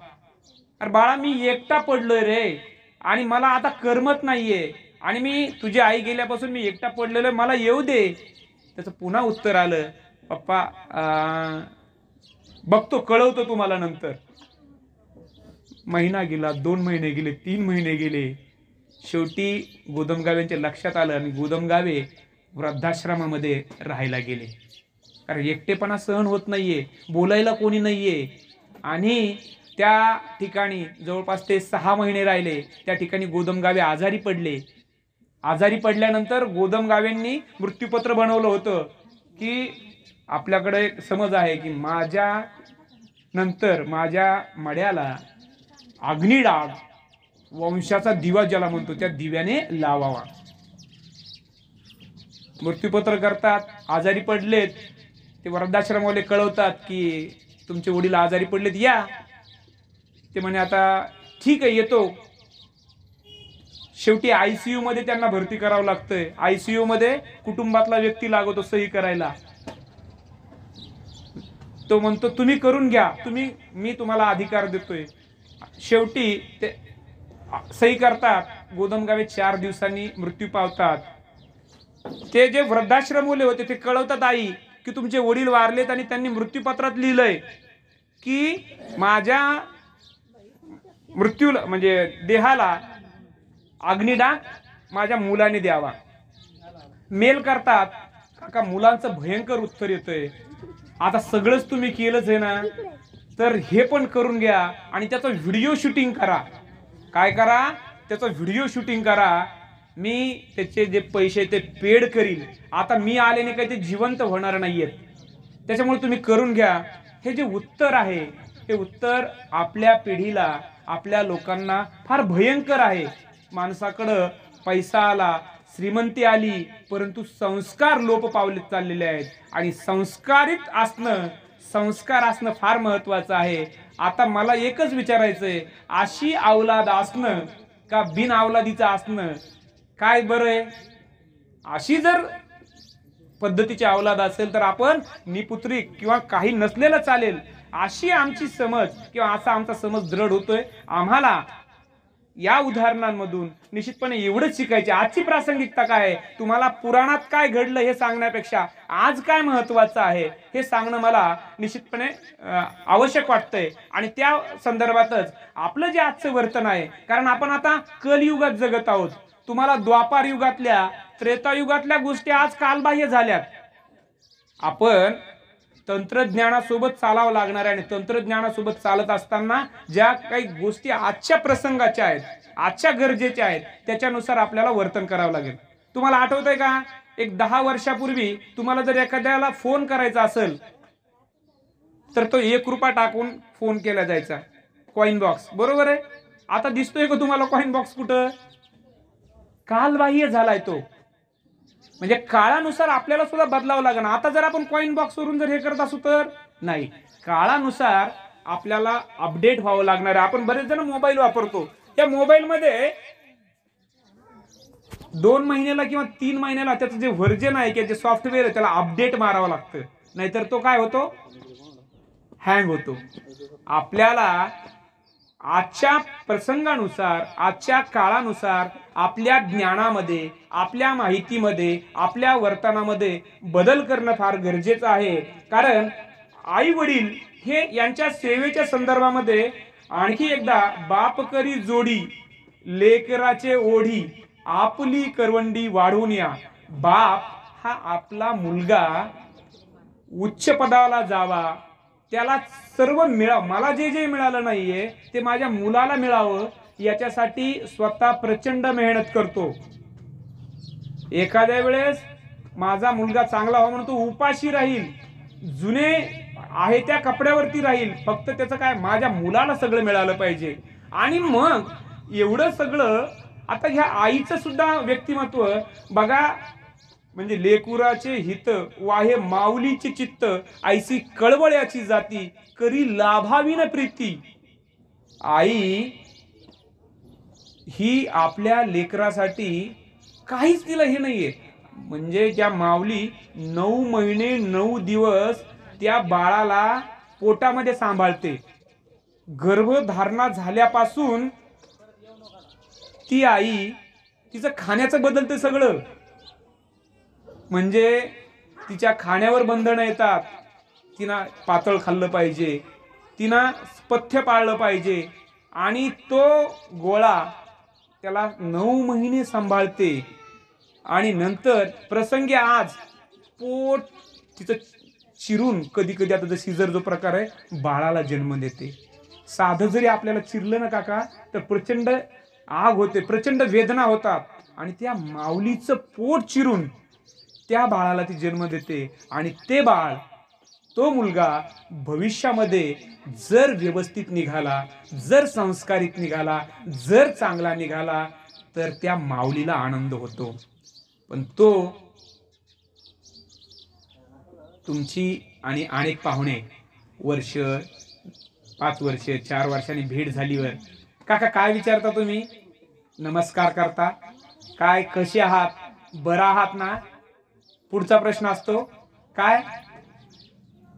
अरे बाळा मी एकटा पडलोय रे आणि मला आता करमत नाहीये आणि मी तुझी आई गेल्यापासून मी एकटा पडलेलो, मला येऊ दे. त्याचं पुन्हा उत्तर आलं, पप्पा बघतो, कळवतो तुम्हाला नंतर. महिना गेला, 2 महिने गेले, 3 महिने गेले. शेवटी गोदमगावेंच्या लक्षात आलं आणि गोदमगावे वृद्धाश्रमामध्ये राहायला गेले. कारण एकटेपणा सहन होत नाहीये, बोलायला कोणी नाहीये. आणि त्या ठिकाणी जवळपास ते 6 महिने राहिले. त्या ठिकाणी गोदमगावे आजारी पडले. आजारी पडल्यानंतर गोदमगावेंनी मृत्यूपत्र बनवलं होतं की आपल्याकडे एक समज आहे की माझ्या नंतर माझ्या मड्याला अग्निडाग, वंशाचा दिवा ज्याला म्हणतो, त्या दिव्याने लावावा. मृत्यूपत्र करतात. आजारी पडलेत, ते वृद्धाश्रमवाले कळवतात की तुमचे वडील आजारी पडलेत, या. ते म्हणे आता ठीक आहे येतो. शेवटी ICU मध्ये त्यांना भरती करावं लागतंय. ICU मध्ये कुटुंबातला व्यक्ती लागतो सही करायला. तो म्हणतो तुम्ही करून घ्या, मी तुम्हाला अधिकार देतोय. शेवटी ते सही करतात. गोदमगावे 4 दिवसांनी मृत्यू पावतात. ते जे वृद्धाश्रमवाले होते ते कळवतात आई की तुमचे वडील वारलेत आणि त्यांनी मृत्यूपत्रात लिहिलंय की माझ्या मृत्यूला म्हणजे देहाला अग्निडाग माझ्या मुलाने द्यावा. मेल करतात. काका मुलांचं भयंकर उत्तर येतंय, आता सगळंच तुम्ही केलंच आहे ना, तर हे पण करून घ्या आणि त्याचं व्हिडिओ शूटिंग करा. काय करा, त्याचं व्हिडिओ शूटिंग करा. मी त्याचे जे पैसे ते पेड करील. आता मी आलेने काही ते जिवंत होणार नाहीयेत, त्याच्यामुळे तुम्ही करून घ्या. हे जे उत्तर आहे हे उत्तर आपल्या पिढीला, आपल्या लोकांना फार भयंकर आहे. माणसाकडं पैसा आला, श्रीमंती आली, परंतु संस्कार लोप पावले चाललेले आहेत. आणि संस्कार असणं फार महत्वाचं आहे. आता मला एकच विचारायचंय, अशी औलाद असणं का बिन औलादीचं असणं काय बरं आहे? अशी जर पद्धतीची औलाद असेल तर आपण निपुत्रिक किंवा काही नसलेलं चालेल, अशी आमची समज किंवा असा आमचा समज दृढ होतोय. आम्हाला या उदाहरणांमधून निश्चितपणे एवढंच शिकायचे. आजची प्रासंगिकता काय आहे, तुम्हाला पुराणात काय घडलं हे सांगण्यापेक्षा आज काय महत्वाचं आहे हे सांगणं मला निश्चितपणे आवश्यक वाटतंय. आणि त्या संदर्भातच आपलं जे आजचं वर्तन आहे, कारण आपण आता कलियुगात जगत आहोत. तुम्हाला द्वापार युगातल्या, त्रेतायुगातल्या गोष्टी आज कालबाह्य झाल्यात. आपण तंत्रज्ञानासोबत चालावं लागणार आहे आणि तंत्रज्ञानासोबत चालत असताना ज्या काही गोष्टी आजच्या प्रसंगाच्या आहेत, आजच्या गरजेच्या आहेत, त्याच्यानुसार आपल्याला वर्तन करावं लागेल. तुम्हाला आठवतंय का, एक 10 वर्षापूर्वी तुम्हाला जर एखाद्याला फोन करायचा असेल तर तो 1 रुपया टाकून फोन केला जायचा, कॉइन बॉक्स, बरोबर आहे. आता दिसतोय का तुम्हाला कॉइन बॉक्स कुठं? कालबाह्य झालाय तो. म्हणजे काळानुसार आपल्याला सुद्धा बदलावं लागणार. आता जर आपण कॉइन बॉक्स वरून जर हे करत असू तर नाही, काळानुसार आपल्याला अपडेट व्हावं लागणार आहे. आपण बरेच जण मोबाईल वापरतो, त्या मोबाईल मध्ये 2 महिन्याला किंवा 3 महिन्याला त्याचं जे व्हर्जन आहे किंवा जे सॉफ्टवेअर आहे त्याला अपडेट मारावं लागतं, नाहीतर तो काय होतो, हँग होतो. आपल्याला आजच्या प्रसंगानुसार, आजच्या काळानुसार आपल्या ज्ञानामध्ये, आपल्या माहितीमध्ये, आपल्या वर्तनामध्ये बदल करणं फार गरजेचं आहे. कारण आई वडील हे यांच्या सेवेच्या संदर्भामध्ये आणखी एकदा, बाप करी जोडी लेकराचे ओढी, आपली करवंडी वाढून या. बाप हा आपला मुलगा उच्च पदाला जावा, त्याला सर्व मिळावं, मला जे जे मिळालं नाहीये ते माझ्या मुलाला मिळावं, याच्यासाठी स्वतः प्रचंड मेहनत करतो. एखाद्या वेळेस माझा मुलगा चांगला व्हावा म्हणून तो उपाशी राहील, जुने आहे त्या कपड्यावरती राहील, फक्त त्याचं काय, माझ्या मुलाला सगळं मिळालं पाहिजे. आणि मग एवढं सगळं, आता ह्या आईचं सुद्धा व्यक्तिमत्व बघा, म्हणजे लेकुराचे हित वाहे माऊलीचे चित्त, ऐसी कळवळ्याची जाती करी लाभावीन प्रीती. आई ही आपल्या लेकरासाठी काहीच तिला हे नाहीये. म्हणजे ज्या माऊली 9 महिने 9 दिवस त्या बाळाला पोटामध्ये सांभाळते, गर्भधारणा झाल्यापासून ती आई, तिचं खाण्याचं बदलते सगळं. म्हणजे तिच्या खाण्यावर बंधनं येतात, तिनं पातळ खाल्लं पाहिजे, तिनं पथ्य पाळलं पाहिजे, आणि तो गोळा त्याला 9 महिने सांभाळते. आणि नंतर प्रसंगी आज पोट तिचं चिरून, कधी कधी आता सीझर जो प्रकार आहे, बाळाला जन्म देते. साधं जरी आपल्याला चिरलं ना काका तर प्रचंड आग होते, प्रचंड वेदना होतात. आणि त्या माऊलीचं पोट चिरून त्या बाळाला ती जन्म देते. आणि ते बाळ, तो मुलगा भविष्यामध्ये जर व्यवस्थित निघाला, जर संस्कारित निघाला, जर चांगला निघाला तर त्या माऊलीला आनंद होतो. पण तो तुमची आणि अनेक पाहुणे वर्ष, 5 वर्ष, 4 वर्षांनी भेट झालीवर, काका काय विचारता तुम्ही, नमस्कार करता, काय कसे आहात, बरं आहात ना. पुढचा प्रश्न असतो काय,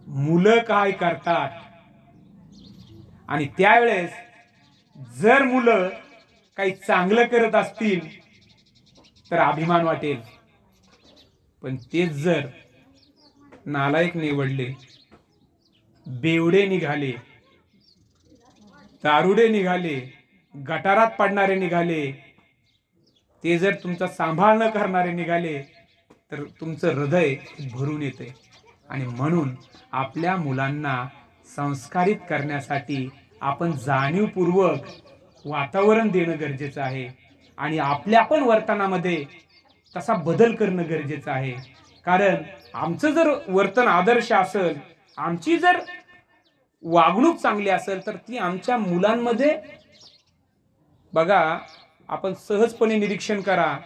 मुलं काय करतात. आणि त्यावेळेस जर मुलं काही चांगलं करत असतील तर अभिमान वाटेल. पण तेच जर नालायक निवडले, बेवडे निघाले, दारुडे निघाले, गटारात पडणारे निघाले, ते जर तुमचा सांभाळ न करणारे निघाले तर तुमचं हृदय भरून येते. आणि म्हणून आपल्या मुलांना संस्कारित करण्यासाठी आपण जाणीवपूर्वक वातावरण देणं गरजेचं आहे. आणि आपल्या पण वर्तनामध्ये तसा बदल करणं गरजेचं आहे. कारण आमचं जर वर्तन आदर्श असेल, आमची जर वागणूक चांगली असेल तर ती आमच्या मुलांमध्ये, बघा आपण सहजपणे निरीक्षण करा,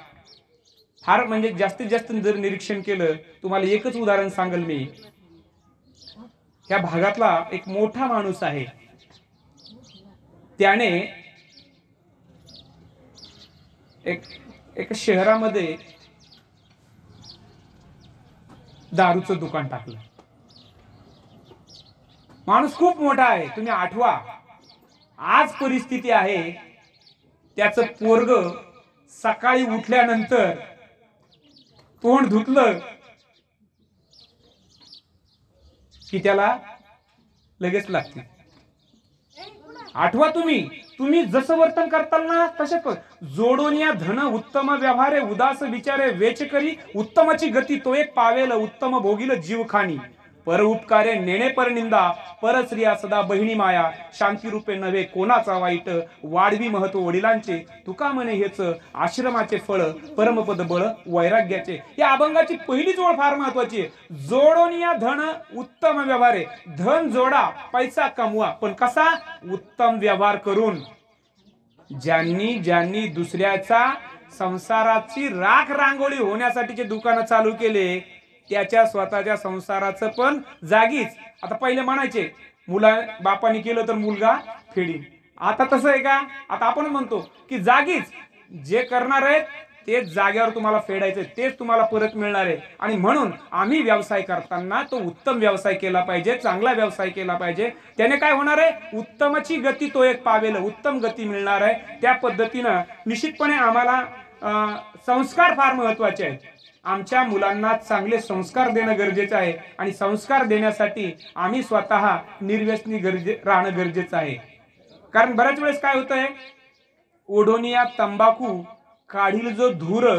फार म्हणजे जास्तीत जास्त जर निरीक्षण केलं, तुम्हाला एकच उदाहरण सांगेल मी. या भागातला एक मोठा माणूस आहे, त्याने एक शहरामध्ये दारूचं दुकान टाकलं. माणूस खूप मोठा आहे, तुम्ही आठवा. आज परिस्थिती आहे त्याचं पोरग सकाळी उठल्यानंतर तोंड धुतलं की त्याला लगेच लागते. आठवा, तुम्ही जसं वर्तन करताल ना तसे जोडून या धन उत्तम व्यवहारे उदास विचारे वेच करी उत्तमाची गती तो एक पावेल उत्तम भोगील जीव खाणी पर उपकारे नेणे पर निंदा पर स्त्रिया सदा बहिणी माया शांती रूपे नव्हे कोणाचा वाईट वाढवी महत्व वडिलांचे तुका म्हणे हेच आश्रमाचे फळ परमपद बळ वैराग्याचे. या अभंगाची पहिली जोड फार महत्वाची आहे. जोडून या धन उत्तम व्यवहारे. धन जोडा, पैसा कमवा, पण कसा? उत्तम व्यवहार करून. ज्यांनी दुसऱ्याचा संसाराची राख रांगोळी होण्यासाठीचे दुकानं चालू केले त्याच्या स्वतःच्या संसाराचं पण जागीच. आता पहिले म्हणायचे मुला बापाने केलं तर मुलगा फेडी. आता तसं आहे का? आता आपण म्हणतो की जागीच जे करणार आहे तेच जागेवर तुम्हाला फेडायचं, तेच तुम्हाला परत मिळणार आहे. आणि म्हणून आम्ही व्यवसाय करताना तो उत्तम व्यवसाय केला पाहिजे, चांगला व्यवसाय केला पाहिजे. त्याने काय होणार आहे? उत्तमाची गती तो एक पावेल, उत्तम गती मिळणार आहे. त्या पद्धतीनं निश्चितपणे आम्हाला संस्कार फार महत्वाचे आहेत. आमच्या मुलांना चांगले संस्कार देणं गरजेचं आहे आणि संस्कार देण्यासाठी आम्ही स्वतः निर्व्यसनी राहणं गरजेचं आहे. कारण बऱ्याच वेळेस काय होतंय, ओढोनिया तंबाखू काढील जो धूर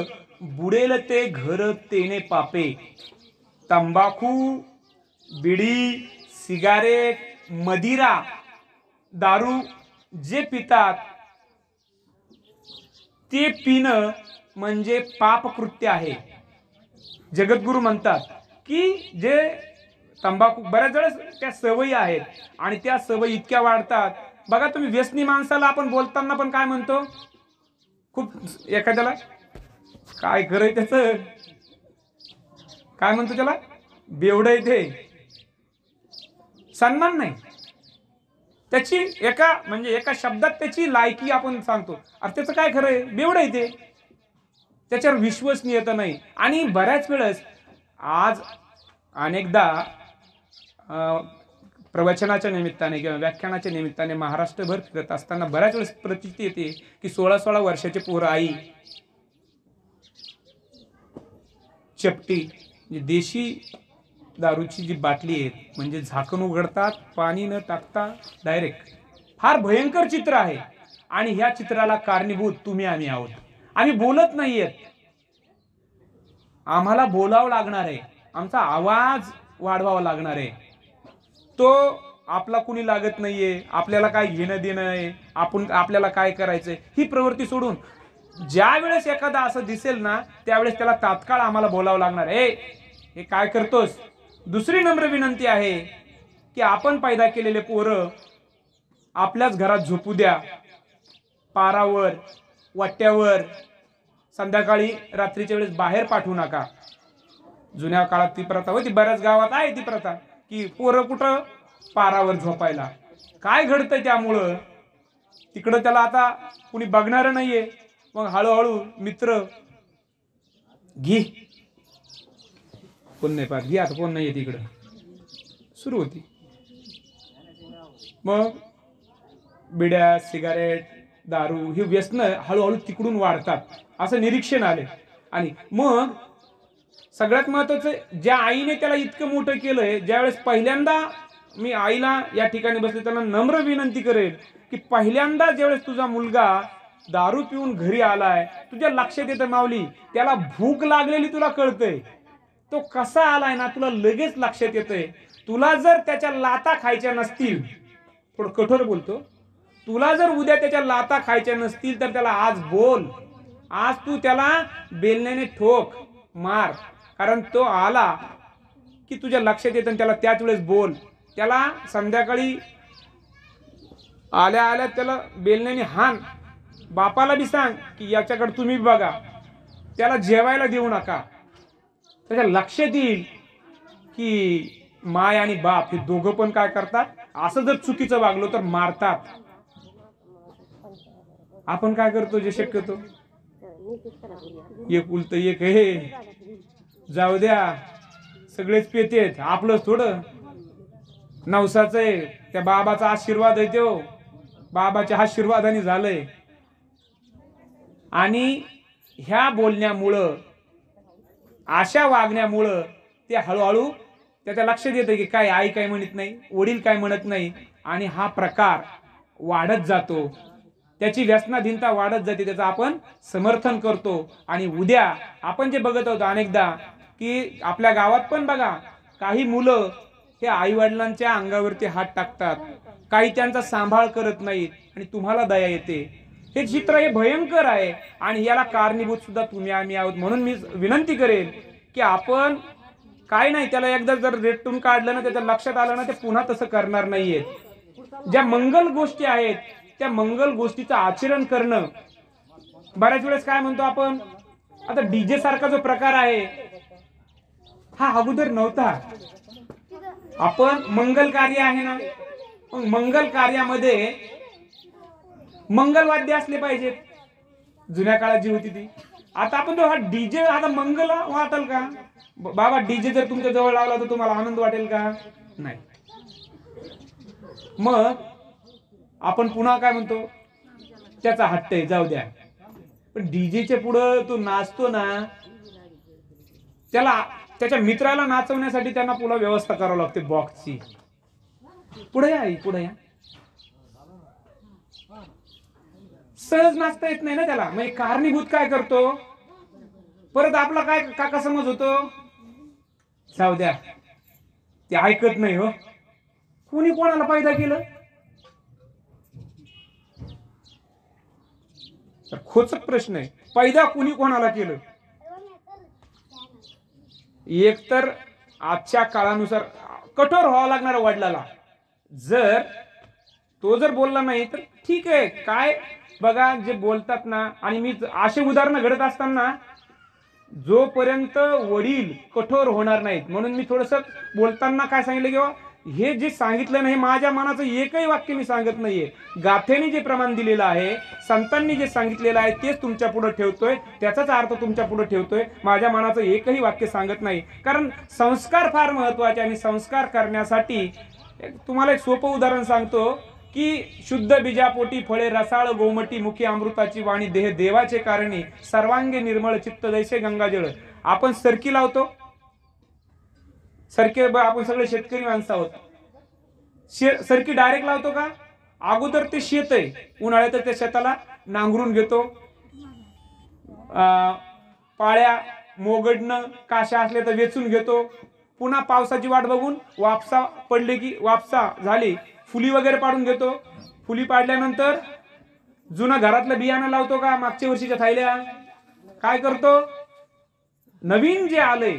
बुडेल ते घर तेने पापे. तंबाखू, बिडी, सिगारेट, मदिरा, दारू जे पितात ते पिणं म्हणजे पापकृत्य आहे. जगद्गुरु म्हणतात की जे तंबाखू बऱ्याच वेळेस त्या सवयी आहेत आणि त्या सवयी इतक्या वाढतात. बघा तुम्ही, व्यसनी माणसाला आपण बोलताना पण काय म्हणतो, खूप एखाद्याला काय करय त्याच काय म्हणतो, त्याला बेवड येते, सन्मान नाही त्याची, एका शब्दात त्याची लायकी आपण सांगतो. अरे त्याचं काय खरंय, बेवड येते, त्याच्यावर विश्वसनीयता नाही. आणि बऱ्याच वेळेस आज अनेकदा प्रवचनाच्या निमित्ताने किंवा व्याख्यानाच्या निमित्ताने महाराष्ट्रभर फिरत असताना बऱ्याच वेळेस प्रतीती येते की 16-16 वर्षाचे पोरं आई चपटी देशी दारूची जी बाटली आहे म्हणजे झाकण उघडतात, पाणी न टाकता डायरेक्ट. फार भयंकर चित्र आहे आणि ह्या चित्राला कारणीभूत तुम्ही आम्ही आहोत. आम्ही बोलत नाहीयेत, आम्हाला बोलावं लागणार आहे, आमचा आवाज वाढवावा लागणार आहे. तो आपला कुणी लागत नाहीये, आपल्याला काय घेणं देणं आहे, आपल्याला काय करायचंय ही प्रवृत्ती सोडून ज्या वेळेस एखादा असं दिसेल ना त्यावेळेस त्याला तात्काळ आम्हाला बोलावं लागणार. हे काय करतोस? दुसरी नम्र विनंती आहे की आपण पैदा केलेले पोरं आपल्याच घरात झोपू द्या, पारावर वाट्यावर, संध्याकाळी रात्रीच्या वेळेस बाहेर पाठवू नका. जुन्या काळात ती प्रथा होती, बऱ्याच गावात आहे ती प्रथा की पोरं कुठं पारावर झोपायला. काय घडतंय त्यामुळं तिकडं त्याला आता कुणी बघणार नाहीये. मग हळूहळू मित्र घे, कोण नाही पाहत, घे आता कोण नाहीये तिकडं, सुरू होती. मग बिड्या, सिगारेट, दारू ही व्यसन हळूहळू तिकडून वाढतात असं निरीक्षण आले. आणि मग सगळ्यात महत्वाचं, ज्या आईने त्याला इतकं मोठं केलंय, ज्यावेळेस पहिल्यांदा मी आईला या ठिकाणी बसले त्यांना नम्र विनंती करेल की पहिल्यांदा ज्यावेळेस तुझा मुलगा दारू पिऊन घरी आलाय, तुझ्या लक्षात येतं माऊली, त्याला भूक लागलेली तुला कळतंय, तो कसा आलाय ना तुला लगेच लक्षात येतंय. तुला जर त्याच्या लाता खायच्या नसतील, थोडं कठोर बोलतो, तुला जर उद्या त्याच्या लाता खायच्या नसतील तर त्याला आज बोल, आज तू त्याला बेलण्याने ठोक, मार. कारण तो आला की तुझ्या लक्षात येतं, त्याला त्याच वेळेस बोल. त्याला संध्याकाळी आल्या आल्या त्याला बेलण्याने हाण. बापाला बी सांग की याच्याकडे तुम्ही बघा, त्याला जेवायला देऊ नका. त्याच्या लक्षात येईल की माय आणि बाप हे दोघं पण काय करतात, असं जर चुकीचं वागलो तर मारतात. आपण काय करतो, जे शक्यतो एक उलट एक हे जाऊ द्या, सगळेच पेतेत, आपलंच थोडं नवसाचं आहे. त्या बाबाचा आशीर्वाद आहे, तो बाबाच्या आशीर्वादाने झालंय. आणि ह्या बोलण्यामुळं, अशा वागण्यामुळं ते हळूहळू त्याच्या लक्षात येतं की काय आई काय म्हणत नाही, वडील काय म्हणत नाही, आणि हा प्रकार वाढत जातो. त्याची व्यसनाधीनता वाढत जाते, त्याचं आपण समर्थन करतो. आणि उद्या आपण जे बघत आहोत अनेकदा की आपल्या गावात पण बघा, काही मुलं हे आई वडिलांच्या अंगावरती हात टाकतात, काही त्यांचा सांभाळ करत नाहीत, आणि तुम्हाला दया येते. हे चित्र हे भयंकर आहे, आणि याला कारणीभूत सुद्धा तुम्ही आम्ही आहोत. म्हणून मी विनंती करेन की आपण काय नाही, त्याला एकदा जर रेटून काढलं ना, त्याच्या लक्षात आलं ना, ते पुन्हा तसं करणार नाहीये. ज्या मंगल गोष्टी आहेत त्या मंगल गोष्टीचं आचरण करणं. बऱ्याच वेळेस काय म्हणतो आपण, आता डीजे सारखा जो प्रकार आहे हा अगोदर नव्हता. आपण मंगल कार्य आहे ना, मग मंगल कार्यामध्ये मंगलवाद्य असले पाहिजेत. जुन्या काळात जी होती ती. आता आपण तो हा डीजे आता मंगल वाटेल का बाबा? डीजे जर तुमच्या जवळ लावला तर तुम्हाला आनंद वाटेल का? नाही. मग आपण पुन्हा काय म्हणतो, त्याचा हट्ट आहे, जाऊ द्या. पण डीजेच्या पुढे तो नाचतो ना, त्याला त्याच्या मित्राला नाचवण्यासाठी त्यांना पुन्हा व्यवस्था करावी लागते बॉक्सची. पुढे या, पुढे या. सहज नाचता येत नाही ना त्याला. मग कारणीभूत काय करतो, परत आपला काय काका समज होतो, जाऊ द्या ते ऐकत नाही. हो, कोणी कोणाला पैदा केलं? खोचक प्रश्न आहे. पैदा कोणी कोणाला केलं? एक तर आजच्या काळानुसार कठोर व्हावं लागणार वडिलाला. जर तो जर बोलला नाही तर ठीक आहे. काय बघा, जे बोलतात ना, आणि मी असे उदाहरण घडत असताना जोपर्यंत वडील कठोर होणार नाहीत, म्हणून मी थोडस बोलताना काय सांगितलं की हे जे सांगितलं नाही, माझ्या मनाचं एकही वाक्य मी सांगत नाहीये. गाथेने जे प्रमाण दिलेलं आहे, संतांनी जे सांगितलेलं आहे तेच तुमच्या पुढे ठेवतोय, त्याचाच अर्थ तुमच्या पुढे ठेवतोय. माझ्या मनाचं एकही वाक्य सांगत नाही. कारण संस्कार फार महत्वाचे, आणि संस्कार करण्यासाठी तुम्हाला एक सोपं उदाहरण सांगतो की शुद्ध बीजापोटी फळे रसाळ गोमटी, मुखी अमृताची वाणी, देह देवाचे कारणी, सर्वांगी निर्मळ चित्त जैसे गंगाजळ. आपण सरकी लावतो, सरकी आपण सगळे शेतकरी माणसं आहोत. सरकी डायरेक्ट लावतो का? अगोदर ते शेत आहे, उन्हाळ्यात त्या शेताला नांगरून घेतो, पाळ्या मोगडणं काशा असले तर वेचून घेतो, पुन्हा पावसाची वाट बघून वापसा पडले की वापसा झाली फुली वगैरे पाडून घेतो. फुली पाडल्यानंतर जुना घरातलं बियाणं लावतो का? मागच्या वर्षीच्या थैल्या. काय करतो? नवीन जे आलंय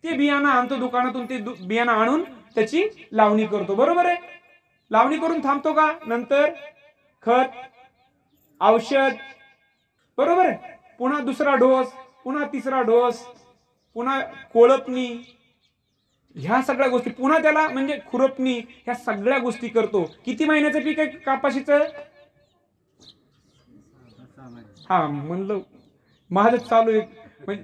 ते बियाणं आणतो दुकानातून, ते बियाणं आणून त्याची लावणी करतो. बरोबर आहे? लावणी करून थांबतो का? नंतर खत, औषध, बरोबर आहे, पुन्हा दुसरा डोस, पुन्हा तिसरा डोस, पुन्हा कोळपणी, ह्या सगळ्या गोष्टी, पुन्हा त्याला म्हणजे खुरपणी, ह्या सगळ्या गोष्टी करतो. किती महिन्याचं पीक आहे कापाशीचं? हा, म्हणलं माझं चालू आहे, म्हणजे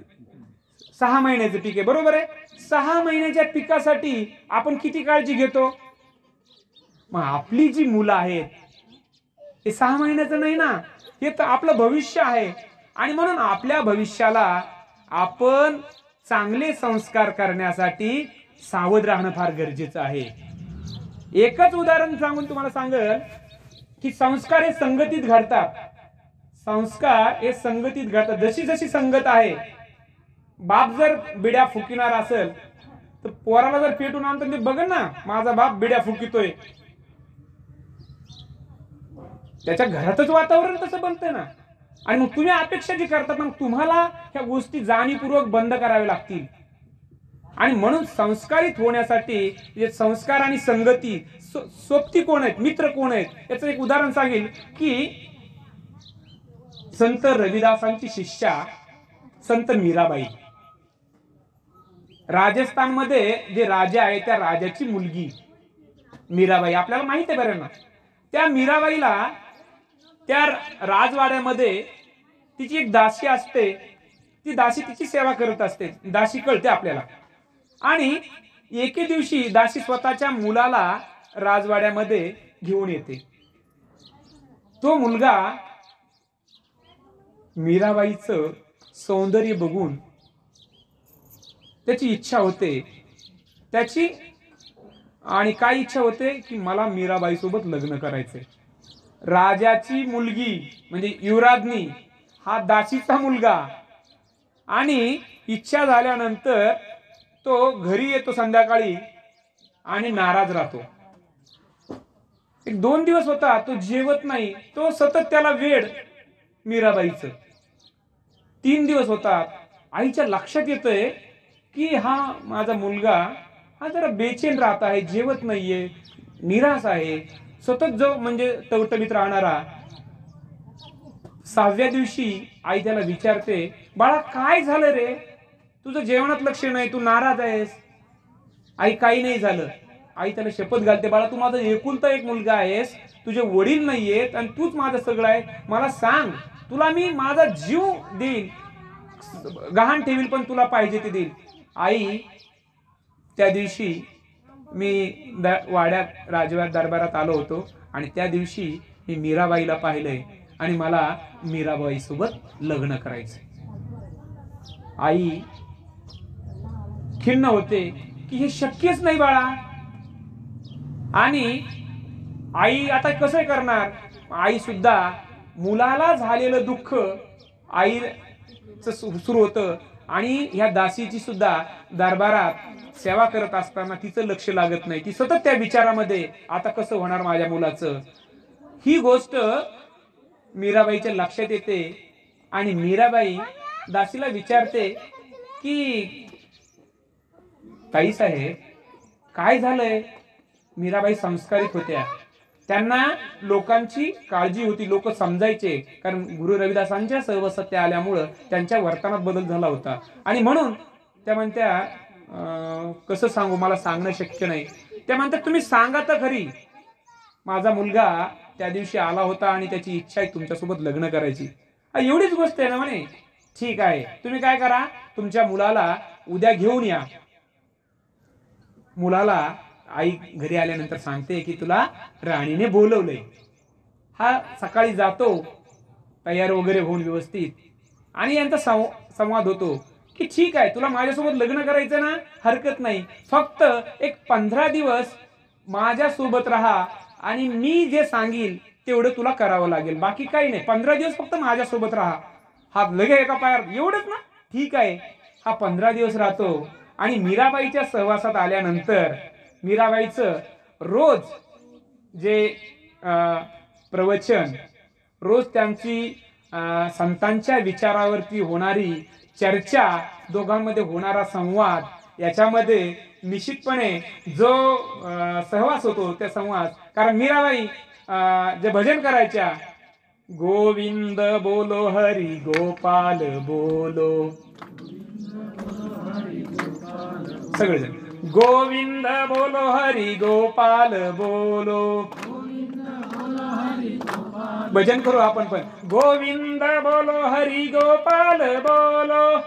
6 महिन्याचं पीक आहे. बरोबर आहे? 6 महिन्याच्या पिकासाठी आपण किती काळजी घेतो? मग आपली जी मुलं आहेत हे 6 महिन्याचं नाही ना, हे तर आपलं भविष्य आहे. आणि म्हणून आपल्या भविष्याला आपण चांगले संस्कार करण्यासाठी सावध राहणं फार गरजेचं आहे. एकच उदाहरण सांगून तुम्हाला सांगेल की संस्कार हे संगतीत घडतात. संस्कार हे संगतीत घडतात. जशी जशी संगत आहे, बाप जर बिड्या फुकिणार असेल तर पोराला जर पेटून आणतो ते बघ ना, माझा बाप बिड्या फुकितोय, त्याच्या घरातच वातावरण तसं बनतं ना. आणि मग तुम्ही अपेक्षा जी करतात ना, तुम्हाला ह्या गोष्टी जाणीवपूर्वक बंद कराव्या लागतील. आणि म्हणून संस्कारित होण्यासाठी संस्कार आणि संगती, सोबती कोण आहेत, मित्र कोण आहेत, याचं एक उदाहरण सांगेल की संत रविदासांची शिष्या संत मीराबाई, राजस्थानमध्ये जे राजा आहे त्या राजाची मुलगी मीराबाई, आपल्याला माहित आहे बरं ना. त्या मीराबाईला त्या राजवाड्यामध्ये तिची एक दासी असते, ती दासी तिची सेवा करत असते. दासी कळते आपल्याला. आणि एके दिवशी दासी स्वतःच्या मुलाला राजवाड्यामध्ये घेऊन येते. तो मुलगा मीराबाईचं सौंदर्य बघून त्याची इच्छा होते, त्याची आणि काय इच्छा होते की मला मीराबाई सोबत लग्न करायचंय. राजाची मुलगी म्हणजे युवराज्ञी, हा दासीचा मुलगा, आणि इच्छा झाल्यानंतर तो घरी येतो संध्याकाळी आणि नाराज राहतो. एक 2 दिवस होता तो जेवत नाही, तो सतत त्याला वेड मीराबाईचं. 3 दिवस होतात, आईच्या लक्षात येतंय की हा माझा मुलगा हा जरा बेचैन राहत आहे, जेवत नाहीये, निराश आहे, सतत जो म्हणजे टवटवीत राहणारा. 6व्या दिवशी आई त्याला विचारते, बाळा काय झालं रे, तुझं जेवणात लक्ष नाही, तू नाराज आहेस. आई काही नाही झालं. आई त्याला शपथ घालते, बाळा तू माझा एकुलता एक मुलगा आहेस, तुझे वडील नाहीयेत आणि तूच माझं सगळं आहे, मला सांग, तुला मी माझा जीव देईल, गहाण ठेवील, पण तुला पाहिजे ते देईल. आई त्या दिवशी मी वाड्यात राजवाड्यात दरबारात आलो होतो आणि त्या दिवशी मी मीराबाईला पाहिलंय आणि मला मीराबाई सोबत लग्न करायचंय. आई खिन्न होते की हे शक्यच नाही बाळा. आणि आई आता कसं करणार. आई सुद्धा मुलाला झालेलं दुःख आईचं सुरू होतं आणि ह्या दासीची सुद्धा दरबारात सेवा करत असताना तिचं लक्ष लागत नाही. ती सतत त्या विचारामध्ये, आता कसं होणार माझ्या मुलाचं. ही गोष्ट मीराबाईच्या लक्षात येते आणि मीराबाई दासीला विचारते की ताई साहेब काय झालंय. मीराबाई संस्कारित होत्या, त्यांना लोकांची काळजी होती, लोक समजायचे, कारण गुरु रविदासांच्या सहवासात त्या आल्यामुळं त्यांच्या वर्तनात बदल झाला होता. आणि म्हणून त्या म्हणत्या कसं सांगू, मला सांगणं शक्य नाही. त्या म्हणतात तुम्ही सांगा तर खरी, माझा मुलगा त्या दिवशी आला होता आणि त्याची इच्छा आहे तुमच्यासोबत लग्न करायची. एवढीच गोष्ट आहे ना म्हणे. ठीक आहे, तुम्ही काय करा, तुमच्या मुलाला उद्या घेऊन या. मुलाला आई घरी आल्यानंतर सांगते की तुला राणीने बोलवलंय. हा सकाळी जातो तयार वगैरे होऊन व्यवस्थित, आणि यांचा संवाद होतो की ठीक आहे, तुला माझ्यासोबत लग्न करायचं ना, हरकत नाही, फक्त एक 15 दिवस माझ्यासोबत राहा आणि मी जे सांगील तेवढं तुला करावं लागेल, बाकी काही नाही, 15 दिवस फक्त माझ्यासोबत राहा. हा लगे एका पायावर, एवढंच ना, ठीक आहे. हा 15 दिवस राहतो आणि मीराबाईच्या सहवासात आल्यानंतर मीराबाईचं रोज जे प्रवचन, रोज त्यांची संतांच्या विचारावरती होणारी चर्चा, दोघांमध्ये होणारा संवाद, याच्यामध्ये निश्चितपणे जो सहवास होतो त्या संवाद, कारण मीराबाई जे भजन करायच्या, गोविंद बोलो हरी गोपाल बोलो, सगळेजण गोविंद बोलो हरी गोपाल बोलो, भजन करू आपण पण. गोविंद बोलो हरी गोपाल बोलो,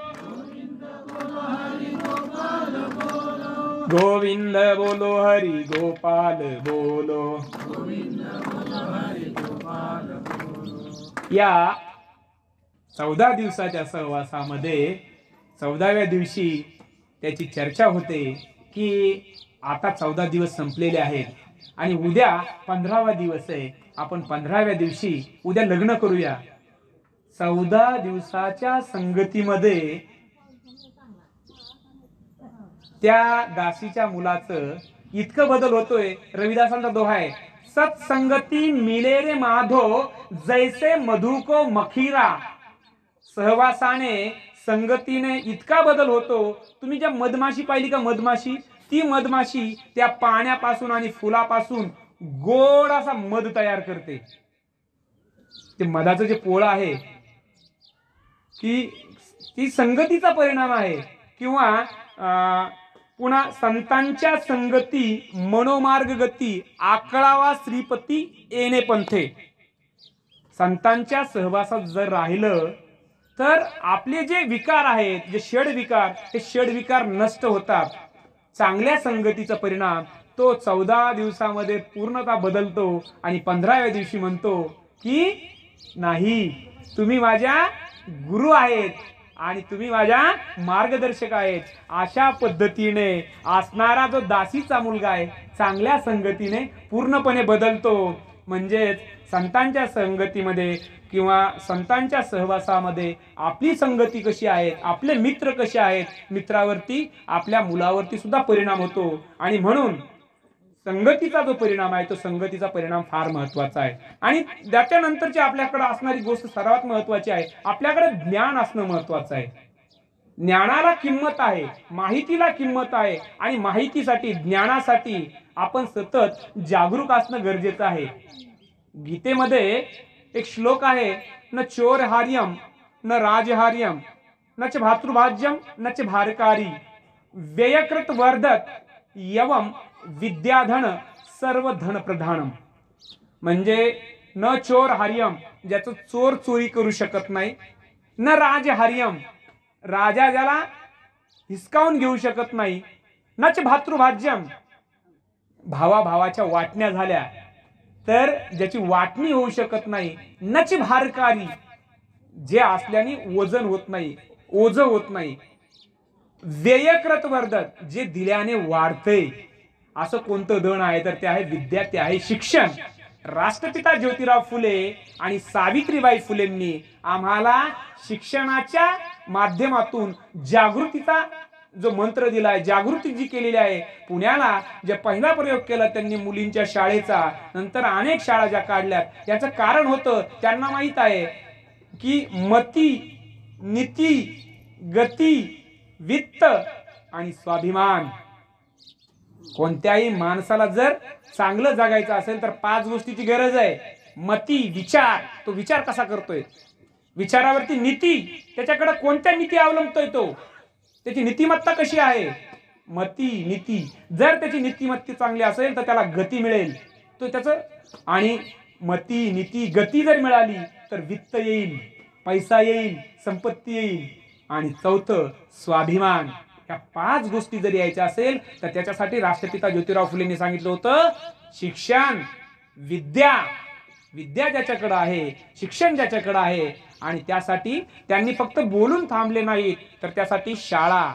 गोविंद बोलो हरी गोपाल बोलो. या 14 दिवसाच्या सहवासामध्ये 14व्या दिवशी त्याची चर्चा होते की आता 14 दिवस संपलेले आहेत आणि उद्या 15वा दिवस आहे, आपण 15व्या दिवशी उद्या लग्न करूया. 14 दिवसाच्या संगतीमध्ये त्या दासीच्या मुलाचं इतकं बदल होतोय. रविदासांचा दोहा आहे, सत्संगती मिले रे माधो जैसे मधु को मखीरा. सहवासाने, संगतीने इतका बदल होतो. तुम्ही ज्या मधमाशी पाहिली का, मधमाशी, ती मधमाशी त्या पाण्यापासून आणि फुलापासून गोड असा मध तयार करते. ते मधाचं जे पोळं आहे की ती संगतीचा परिणाम आहे. किंवा पुन्हा संतांच्या संगती मनोमार्ग गती आकळावा श्रीपती येणे पंथे. संतांच्या सहवासात जर राहिलं तर आपले जे विकार आहेत, जे षड विकार, ते षड विकार नष्ट होतात. चांगल्या संगतीचा परिणाम तो 14 दिवसामध्ये पूर्णतः बदलतो आणि 15व्या दिवशी म्हणतो की नाही, तुम्ही माझ्या गुरु आहेत आणि तुम्ही माझ्या मार्गदर्शक आहेत, अशा पद्धतीने असणारा जो दासीचा मुलगा आहे चांगल्या संगतीने पूर्णपणे बदलतो. म्हणजेच संतांच्या संगतीमध्ये किंवा संतांच्या सहवासामध्ये आपली संगती कशी आहे, आपले मित्र कसे आहेत, मित्रावरती आपल्या मुलावरती सुद्धा परिणाम होतो. आणि म्हणून संगतीचा जो परिणाम आहे तो संगतीचा परिणाम फार महत्वाचा आहे. आणि त्याच्यानंतरची आपल्याकडे असणारी गोष्ट सर्वात महत्वाची आहे, आपल्याकडे ज्ञान असणं महत्वाचं आहे. ज्ञानाला किंमत आहे, माहितीला किंमत आहे आणि माहितीसाठी ज्ञानासाठी आपण सतत जागरूक असणं गरजेचं आहे. गीतेमध्ये एक श्लोक आहे, न चोरहार्यम न राजहार्यम न च भातृभाज्यम न च भारकारी व्ययकृत वर्धत यवम विद्याधन सर्व धन प्रधानम. म्हणजे न चोर हार्यम, ज्याचं चोर चोरी करू शकत नाही, न राजहार्यम, राजा ज्याला हिसकावून घेऊ शकत नाही, नच भातृभाज्यम, भावाभावाच्या वाटण्या झाल्या तर ज्याची वाटणी होऊ शकत नाही, नच भारकारी, जे असल्याने वजन होत नाही, ओझ होत नाही, व्ययकृत वर्धत, जे दिल्याने वाढते, असं कोणतं धन आहे तर ते आहे विद्या, ते आहे शिक्षण. राष्ट्रपिता ज्योतिराव फुले आणि सावित्रीबाई फुलेंनी आम्हाला शिक्षणाच्या माध्यमातून जागृतीचा जो मंत्र दिलाय, जागृती जी केलेली आहे. पुण्याला जे पहिला प्रयोग केला त्यांनी मुलींच्या शाळेचा, नंतर अनेक शाळा ज्या काढल्यात, याचं कारण होतं त्यांना माहित आहे की मती, नीती, गती, वित्त आणि स्वाभिमान, कोणत्याही माणसाला जर चांगलं जगायचं असेल तर 5 गोष्टीची गरज आहे. मती, विचार, तो विचार कसा करतोय, विचारावरती नीती, त्याच्याकडे कोणत्या नीती अवलंबतोय तो, त्याची नीतिमत्ता कशी आहे, मती, नीती. जर त्याची नीतिमत्ता चांगली असेल तर त्याला गती मिळेल, तो त्याचं, आणि मती, नीती, गती जर मिळाली तर वित्त येईल, पैसा येईल, संपत्ती येईल. आणि चौथं स्वाभिमान. या 5 गोष्टी जर यायच्या असेल तर त्याच्यासाठी राष्ट्रपिता ज्योतिराव फुलेंनी सांगितलं होतं शिक्षण, विद्या, विद्या ज्याच्याकडे आहे, शिक्षण ज्याच्याकडे आहे. आणि त्यासाठी त्यांनी फक्त बोलून थांबले नाहीत, तर त्यासाठी शाळा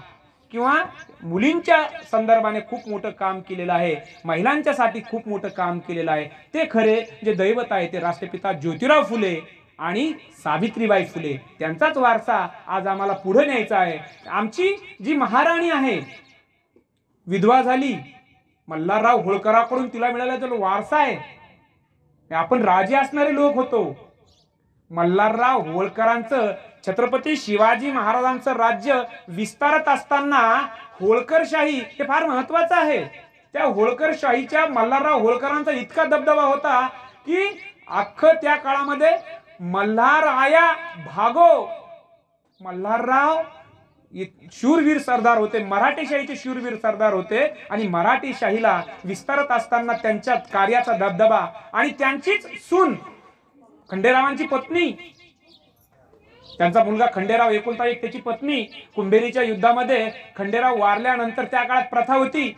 किंवा मुलींच्या संदर्भाने खूप मोठं काम केलेलं आहे, महिलांच्यासाठी खूप मोठं काम केलेलं आहे. ते खरे जे दैवत आहे ते राष्ट्रपिता ज्योतिराव फुले आणि सावित्रीबाई फुले, त्यांचाच वारसा आज आम्हाला पुढे न्यायचा आहे. आमची जी महाराणी आहे, विधवा झाली, मल्हारराव होळकरांकडून तिला मिळाला जो वारसा आहे, आपण राजे असणारे लोक होतो. मल्हारराव होळकरांचं, छत्रपती शिवाजी महाराजांचं राज्य विस्तारत असताना होळकरशाही हे फार महत्वाचं आहे. त्या होळकरशाहीच्या मल्हारराव होळकरांचा इतका दबदबा होता की अख्खं त्या काळामध्ये मल्हार आया भागो, मल्हारराव शूरवीर सरदार होते, मराठी शाहीचे शूरवीर सरदार होते. आणि मराठी शाहीला विस्तारत असताना त्यांच्या कार्याचा दबदबा, आणि त्यांचीच सून खंडेरावांची पत्नी, त्यांचा मुलगा खंडेराव एकुलता एक, त्याची पत्नी, कुंभेरीच्या युद्धामध्ये खंडेराव वारल्यानंतर त्या काळात प्रथा होती,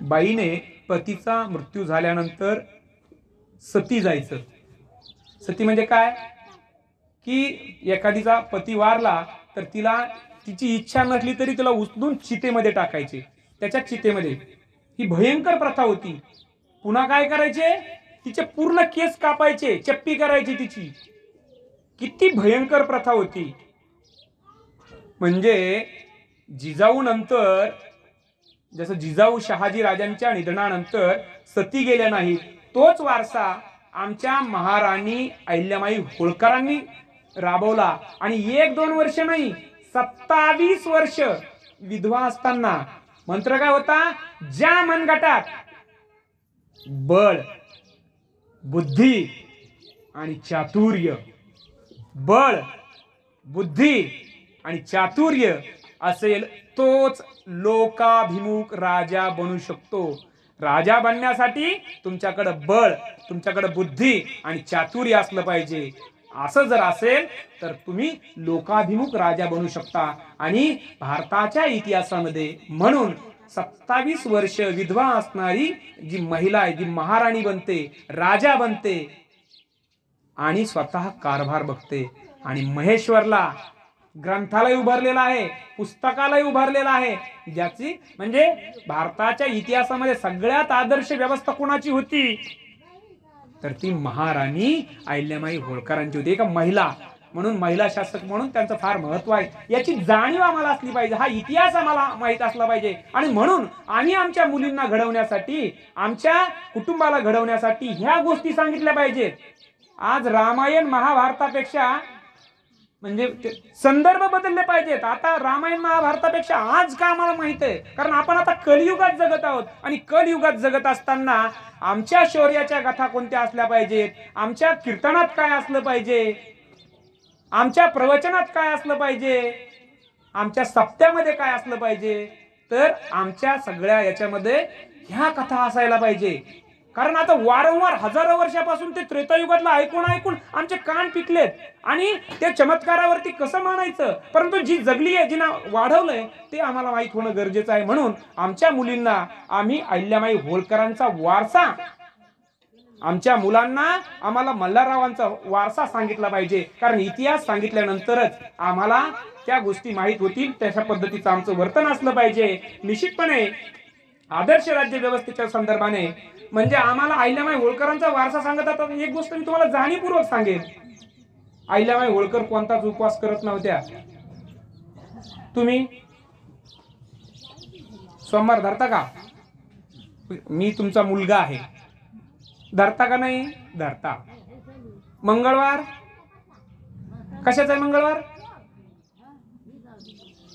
बाईने पतीचा मृत्यू झाल्यानंतर सती जायचं. सती म्हणजे काय की एखादीचा पती वारला तर तिला तिची इच्छा नसली तरी तिला उचलून चितेमध्ये टाकायचे, त्याच्या चितेमध्ये. ही भयंकर प्रथा होती. पुन्हा काय करायचे, तिचे पूर्ण केस कापायचे, चप्पी करायची तिची. किती भयंकर प्रथा होती. म्हणजे जिजाऊ नंतर, जसं जिजाऊ शहाजी राजांच्या निधनानंतर सती गेल्या नाहीत, तोच वारसा आमच्या महाराणी अहिल्याबाई होळकरांनी राबवला. आणि 1-2 वर्ष नाही, 27 वर्ष विधवा असताना मंत्र काय होता, ज्या मनगटात बळ, बुद्धी आणि चातुर्य, बळ, बुद्धी आणि चातुर्य असेल तोच लोकाभिमुख राजा बनू शकतो. राजा बनण्यासाठी तुमच्याकडे बळ, तुमच्याकडे बुद्धी आणि चातुर्य असलं पाहिजे. असं जर असेल तर तुम्ही लोकाभिमुख राजा बनू शकता. आणि भारताच्या इतिहासामध्ये म्हणून 27 वर्ष विधवा असणारी जी महिला आहे, जी महाराणी बनते, राजा बनते, आणि स्वतः कारभार बघते. आणि महेश्वरला ग्रंथालय उभारलेला आहे, पुस्तकालय उभारलेला आहे, ज्याची म्हणजे भारताच्या इतिहासामध्ये सगळ्यात आदर्श व्यवस्था कोणाची होती तर ती महाराणी अहिल्याबाई होळकरांची होती. एक महिला म्हणून, महिला शासक म्हणून त्यांचं फार महत्व आहे. याची जाणीव आम्हाला असली पाहिजे, हा इतिहास आम्हाला माहित असला पाहिजे. आणि म्हणून आम्ही आमच्या मुलींना घडवण्यासाठी, आमच्या कुटुंबाला घडवण्यासाठी ह्या गोष्टी सांगितल्या पाहिजेत. आज रामायण महाभारतापेक्षा म्हणजे संदर्भ बदलले पाहिजेत. आता रामायण महाभारतापेक्षा आज का आम्हाला माहित आहे, कारण आपण आता कलियुगात जगत आहोत. आणि कलियुगात जगत असताना आमच्या शौर्याच्या गाथा कोणत्या असल्या पाहिजेत, आमच्या कीर्तनात काय असलं पाहिजे, आमच्या प्रवचनात काय असलं पाहिजे, आमच्या सप्त्यामध्ये काय असलं पाहिजे, तर आमच्या सगळ्या याच्यामध्ये ह्या कथा असायला पाहिजे. कारण आता वारंवार हजारो वर्षापासून ते त्रेतायुगातला ऐकून ऐकून आमचे कान पिकलेत. आणि त्या चमत्कारावरती कसं मानायचं, परंतु जी जगली आहे, जिना वाढवलंय, ते आम्हाला माहित होणं गरजेचं आहे. म्हणून आमच्या मुलींना आम्ही अहिल्याबाई होळकरांचा वारसा, आमच्या मुलांना आम्हाला मल्हाररावांचा वारसा सांगितला पाहिजे. कारण इतिहास सांगितल्यानंतरच आम्हाला त्या गोष्टी माहित होतील. तशा पद्धतीचं आमचं वर्तन असलं पाहिजे. निश्चितपणे आदर्श राज्य व्यवस्थेच्या संदर्भाने म्हणजे आम्हाला अहिल्याबाई होळकरांचा वारसा सांगत आता एक गोष्ट मी तुम्हाला जाणीवपूर्वक सांगेन. अहिल्याबाई होळकर कोणताच उपवास करत नव्हत्या. तुम्ही सोमवार धरता का? मी तुमचा मुलगा आहे, धरता का नाही? धरता. मंगळवार कशाचा आहे? मंगळवार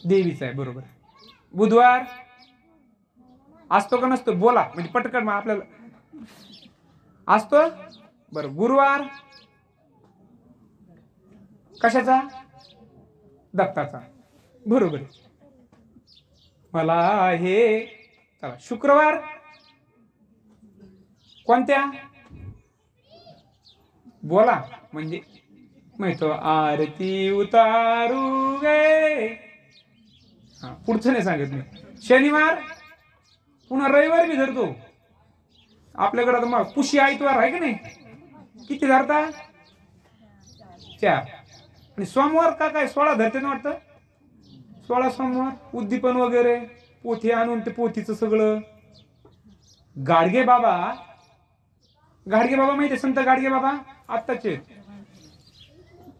देवीचा आहे, बरोबर. बुधवार असतो का नसतो? बोला म्हणजे पटकन आपल्याला. असतो, बरं. गुरुवार कशाचा? दत्ताचा, बरोबर. मला हे चला. शुक्रवार कोणत्या? बोला म्हणजे माहितो. आरती उतारू गे, हा पुढचं नाही सांगत मी. शनिवार, पुन्हा रविवार बी धरतो. आपल्याकडे तर मग पुशी आयतवार आहे की नाही? किती धरता? 4. आणि सोमवार का काय 16 धरते ना वाटतं? 16 सोमवार. उद्दीपन वगैरे, पोथी आणून ते पोथीचं सगळं. गाडगे बाबा, गाडगे बाबा माहिती आहे? संत गाडगे बाबा आत्ताचे.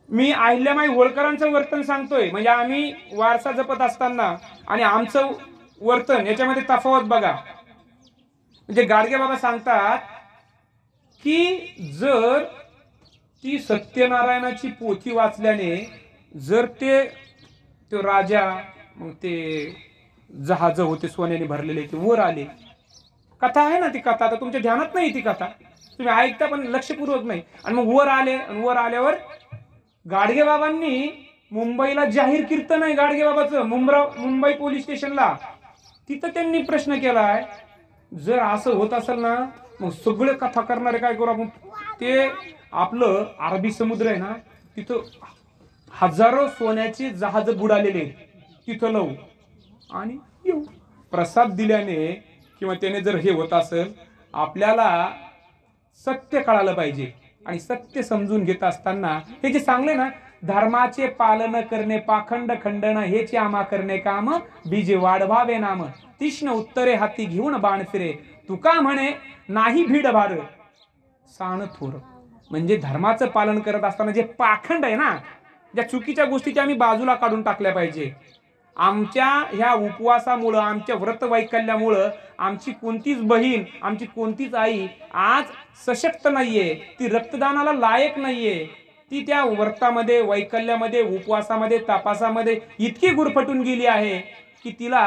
मी अहिल्याबाई होळकरांचं वर्तन सांगतोय म्हणजे आम्ही वारसा जपत असताना आणि आमचं वर्तन याच्यामध्ये तफावत बघा. म्हणजे गाडगे बाबा सांगतात की जर ती सत्यनारायणाची पोथी वाचल्याने जर ते राजा, मग ते जहाज होते सोन्याने भरलेले, ते वर आले. कथा आहे ना ती कथा, आता तुमच्या ध्यानात नाही ती कथा, तुम्ही ऐकता पण लक्षपूर्वक नाही. आणि मग वर आले, आणि वर आल्यावर गाडगे बाबांनी मुंबईला जाहीर कीर्तन आहे गाडगे बाबाचं मुंबई पोलीस स्टेशनला. तिथं त्यांनी प्रश्न केलाय, जर असं होत असेल ना मग सगळे कथा करणारे काय करू आपण? ते आपलं अरबी समुद्र आहे ना, तिथं हजारो सोन्याचे जहाज बुडालेले, तिथं लावू आणि येऊ. प्रसाद दिल्याने किंवा त्याने जर हे होत असेल, आपल्याला सत्य कळालं पाहिजे. आणि सत्य समजून घेत असताना हे जे सांगले ना, धर्माचे पालन करणे, पाखंड खंडन हेचे आमा करणे काम, बीजे वाढवावे नाम, तीक्ष्ण उत्तरे हाती घेऊन बाण फिरे, तुका म्हणे नाही भीड भार साण थोर. म्हणजे धर्माचं पालन करत असताना जे पाखंड आहे ना, ज्या चुकीच्या गोष्टी आम्ही बाजूला काढून टाकल्या पाहिजे. आमच्या ह्या उपवासामुळं, आमच्या व्रत वैकल्यामुळं आमची कोणतीच बहीण, आमची कोणतीच आई आज सशक्त नाहीये, ती रक्तदानाला लायक नाहीये. ती त्या व्रतामध्ये, वैकल्यामध्ये, उपवासामध्ये, तपासामध्ये इतकी गुरफटून गेली आहे की तिला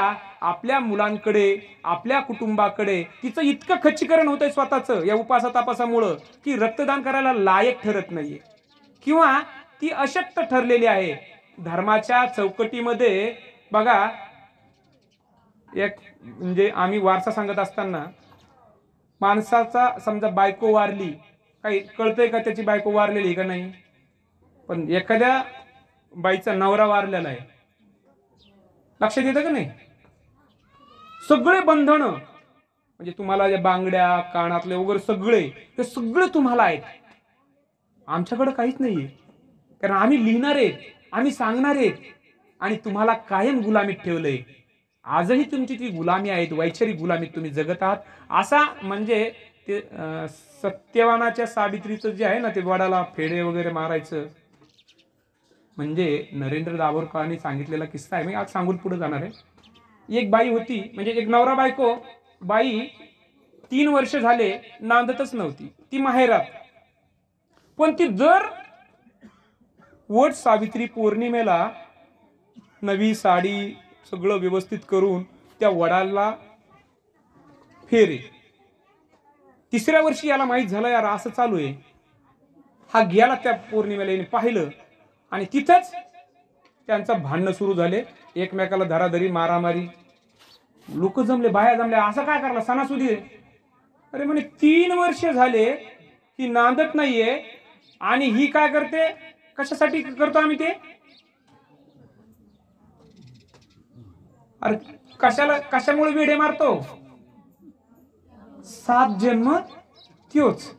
आपल्या मुलांकडे, आपल्या कुटुंबाकडे तिचं इतकं खच्चीकरण होतंय स्वतःचं या उपासा तापासामुळं की रक्तदान करायला लायक ठरत नाहीये किंवा ती अशक्त ठरलेली आहे. धर्माच्या चौकटीमध्ये बघा, एक म्हणजे आम्ही वारसा सांगत असताना माणसाचा समजा बायको वारली, काही कळतंय का त्याची बायको वारलेली का नाही? पण एखाद्या बाईचा नवरा वारलेला आहे, लक्षात येतं का नाही? सगळे बंधन म्हणजे तुम्हाला जे बांगड्या, कानातले वगैरे सगळे, ते सगळे तुम्हाला आहेत. आमच्याकडे काहीच नाहीये, कारण आम्ही लिहिणार आहेत, आम्ही सांगणार आहेत आणि तुम्हाला कायम गुलामीत ठेवलंय. आजही तुमची ती गुलामी आहे, वैचारिक गुलामीत तुम्ही जगत आहात. असा म्हणजे ते सत्यवानाच्या सावित्रीचं जे आहे ना, ते वडाला फेडे वगैरे मारायचं, म्हणजे नरेंद्र दाभोळकरांनी सांगितलेला किस्सा आहे. मी आज सांगून पुढे जाणार आहे. एक बाई होती, म्हणजे एक नवरा बायको. बाई 3 वर्ष झाले नांदतच नव्हती, ती माहेरात. पण ती दर वट सावित्री पौर्णिमेला नवी साडी सगळं व्यवस्थित करून त्या वडाला फेरे. 3ऱ्या वर्षी याला माहित झालं, यार असं चालू आहे. हा गेला त्या पौर्णिमेला, याने पाहिलं आणि तिथंच त्यांचं भांडणं सुरू झाले, एकमेकाला धराधरी मारामारी. लोक जमले, बाया जमल्या, असं काय करला सणासुदी. अरे म्हणे 3 वर्ष झाले ही नांदत नाहीये आणि ही काय करते, कशासाठी करतो आम्ही ते. अरे कशामुळे वेडे मारतो, 7 जन्म त्योच.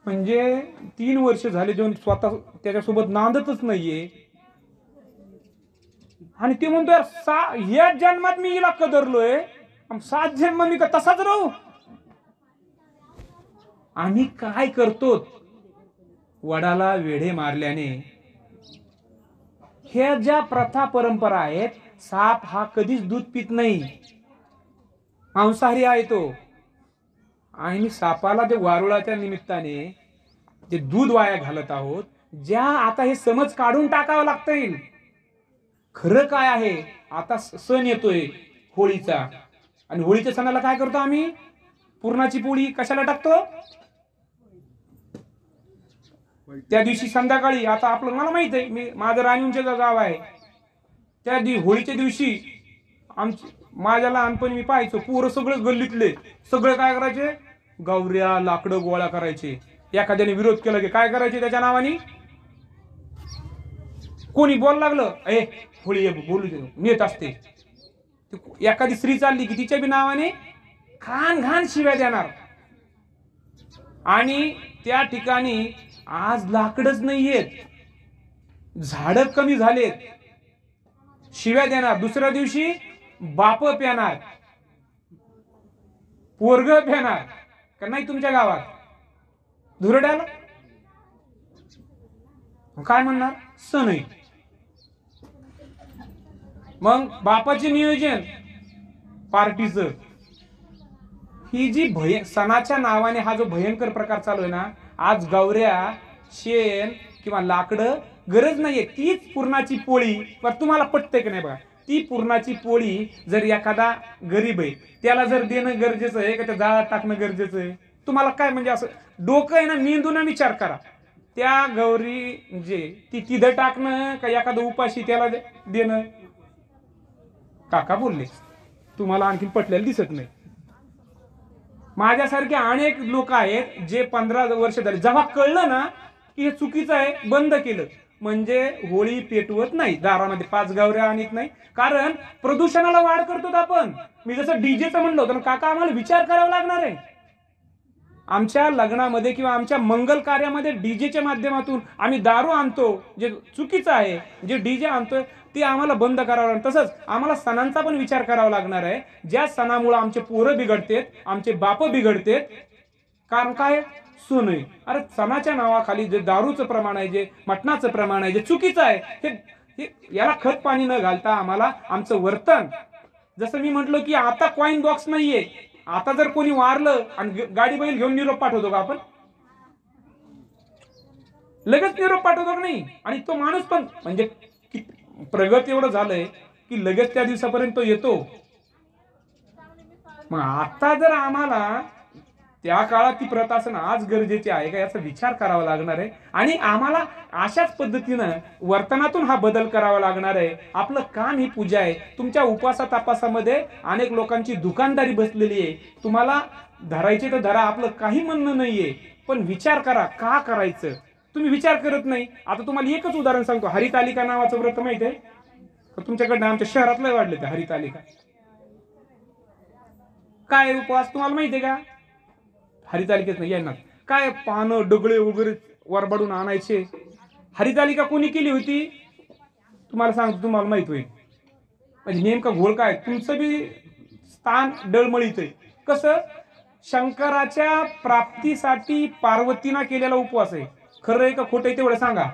म्हणजे 3 वर्ष झाले जेव्हा स्वतः त्याच्यासोबत नांदतच नाहीये आणि ते म्हणतो या जन्मात मी हिला कदरलोय, 7 जन्म मी का तसाच राहू. आम्ही काय करतो, वडाला वेढे मारल्याने ह्या ज्या प्रथा परंपरा आहेत. साप हा कधीच दूध पित नाही, मांसाहारी आहे तो. आणि सापाला ते वारुळाच्या निमित्ताने जे दूध वाया घालत आहोत, ज्या आता हे समज काढून टाकावं लागतं. खरं काय आहे, आता सण येतोय होळीचा, आणि होळीच्या सणाला काय करतो आम्ही, पुरणाची पोळी कशाला टाकतो. त्या दिवशी संध्याकाळी, आता आपलं मला माहित आहे, मी माझं राणींचं गाव आहे, त्या होळीच्या दिवशी माझ्या लहानपणी मी पाहायचो, पोरं सगळे गल्लीतले सगळे काय करायचे, गवऱ्या लाकडं गोळा करायचे. एखाद्याने विरोध केला की काय करायचे, त्याच्या नावाने कोणी बोल लागलं, होळी बोलू दे नेत असते. एखादी स्त्री चालली की तिच्या बी नावाने घाण घाण शिव्या देणार. आणि त्या ठिकाणी आज लाकडच नाहीयेत, झाड कमी झालेत, शिव्या देणार. दुसऱ्या दिवशी बाप प्याणार, पोरग प्याणार का नाही तुमच्या गावात धुरड्याला. काय म्हणणार, सण आहे. मग बापाचे नियोजन पार्टीचं, ही जी सणाच्या नावाने हा जो भयंकर प्रकार चालू आहे ना, आज गवऱ्या शेण किंवा लाकडं गरज नाहीये. तीच पुरणाची पोळी, पण तुम्हाला पटतंय की नाही बघा, ती पुरणाची पोळी जर एखादा गरीब आहे त्याला जर देणं गरजेचं आहे का त्या जाळात टाकणं गरजेचं आहे. तुम्हाला काय म्हणजे असं डोकं आहे ना, मेंदून विचार करा. त्या गौरी म्हणजे ती तिथं टाकणं का एखादं उपाशी त्याला देणं. काका बोलले, तुम्हाला आणखी पटलेलं दिसत नाही. माझ्यासारखे अनेक लोक आहेत जे 15 वर्ष झाले, जेव्हा कळलं ना की हे चुकीचं आहे, बंद केलं. म्हणजे होळी पेटवत नाही, दारामध्ये 5 गावऱ्या आणत नाही, कारण प्रदूषणाला वाढ करतो आपण. मी जसं डीजेचं म्हणलं होतं ना काका, आम्हाला विचार करावा लागणार आहे. आमच्या लग्नामध्ये किंवा आमच्या मंगल कार्यामध्ये डीजेच्या माध्यमातून आम्ही दारू आणतो, जे चुकीचं आहे. जे डीजे आणतोय ते आम्हाला बंद करावं लागेल. तसंच आम्हाला सणांचा पण विचार करावा लागणार आहे. ज्या सणामुळे आमचे पोरं बिघडतेत, आमचे बाप बिघडतेत, कारण काय, सण आहे. अरे सणाच्या नावाखाली जे दारूचं प्रमाण आहे, जे मटणाचं प्रमाण आहे, जे चुकीचं आहे, हे याला खत पाणी न घालता आम्हाला आमचं वर्तन, जसं मी म्हटलं की आता कॉइन बॉक्स नाहीये. आता जर कोणी वारलं आणि गाडी बैल घेऊन निरोप पाठवतो का आपण, लगेच निरोप पाठवतो का नाही. आणि तो माणूस पण म्हणजे प्रगत एवढं झालंय की लगेच त्या दिवसापर्यंत येतो. मग आता जर आम्हाला त्या काळात ती प्रथा असणं आज गरजेची आहे का याचा विचार करावा लागणार आहे. आणि आम्हाला अशाच पद्धतीनं वर्तनातून हा बदल करावा लागणार आहे. आपलं काम ही पूजा आहे. तुमच्या उपासा तापासामध्ये अनेक लोकांची दुकानदारी बसलेली आहे. तुम्हाला धरायचे तर धरा, आपलं काही म्हणणं नाहीये, पण विचार करा का करायचं. तुम्ही विचार करत नाही. आता तुम्हाला एकच उदाहरण सांगतो, हरितालिका नावाचं व्रत माहित आहे का तुमच्याकडनं? आमच्या शहरातलं वाढले ते हरितालिका. काय उपवास तुम्हाला माहिती आहे का? हरितालिकेत नाही येणार. काय पानं डगळे वगैरे वरबाडून आणायचे. हरितालिका कोणी केली होती तुम्हाला सांगतो, तुम्हाला माहित होईल. म्हणजे नेमका घोळ काय, तुमचं बी स्थान डळमळीत आहे. कसं, शंकराच्या प्राप्तीसाठी पार्वतीनं केलेला उपवास आहे. खरं आहे का खोटं आहे तेवढं सांगा.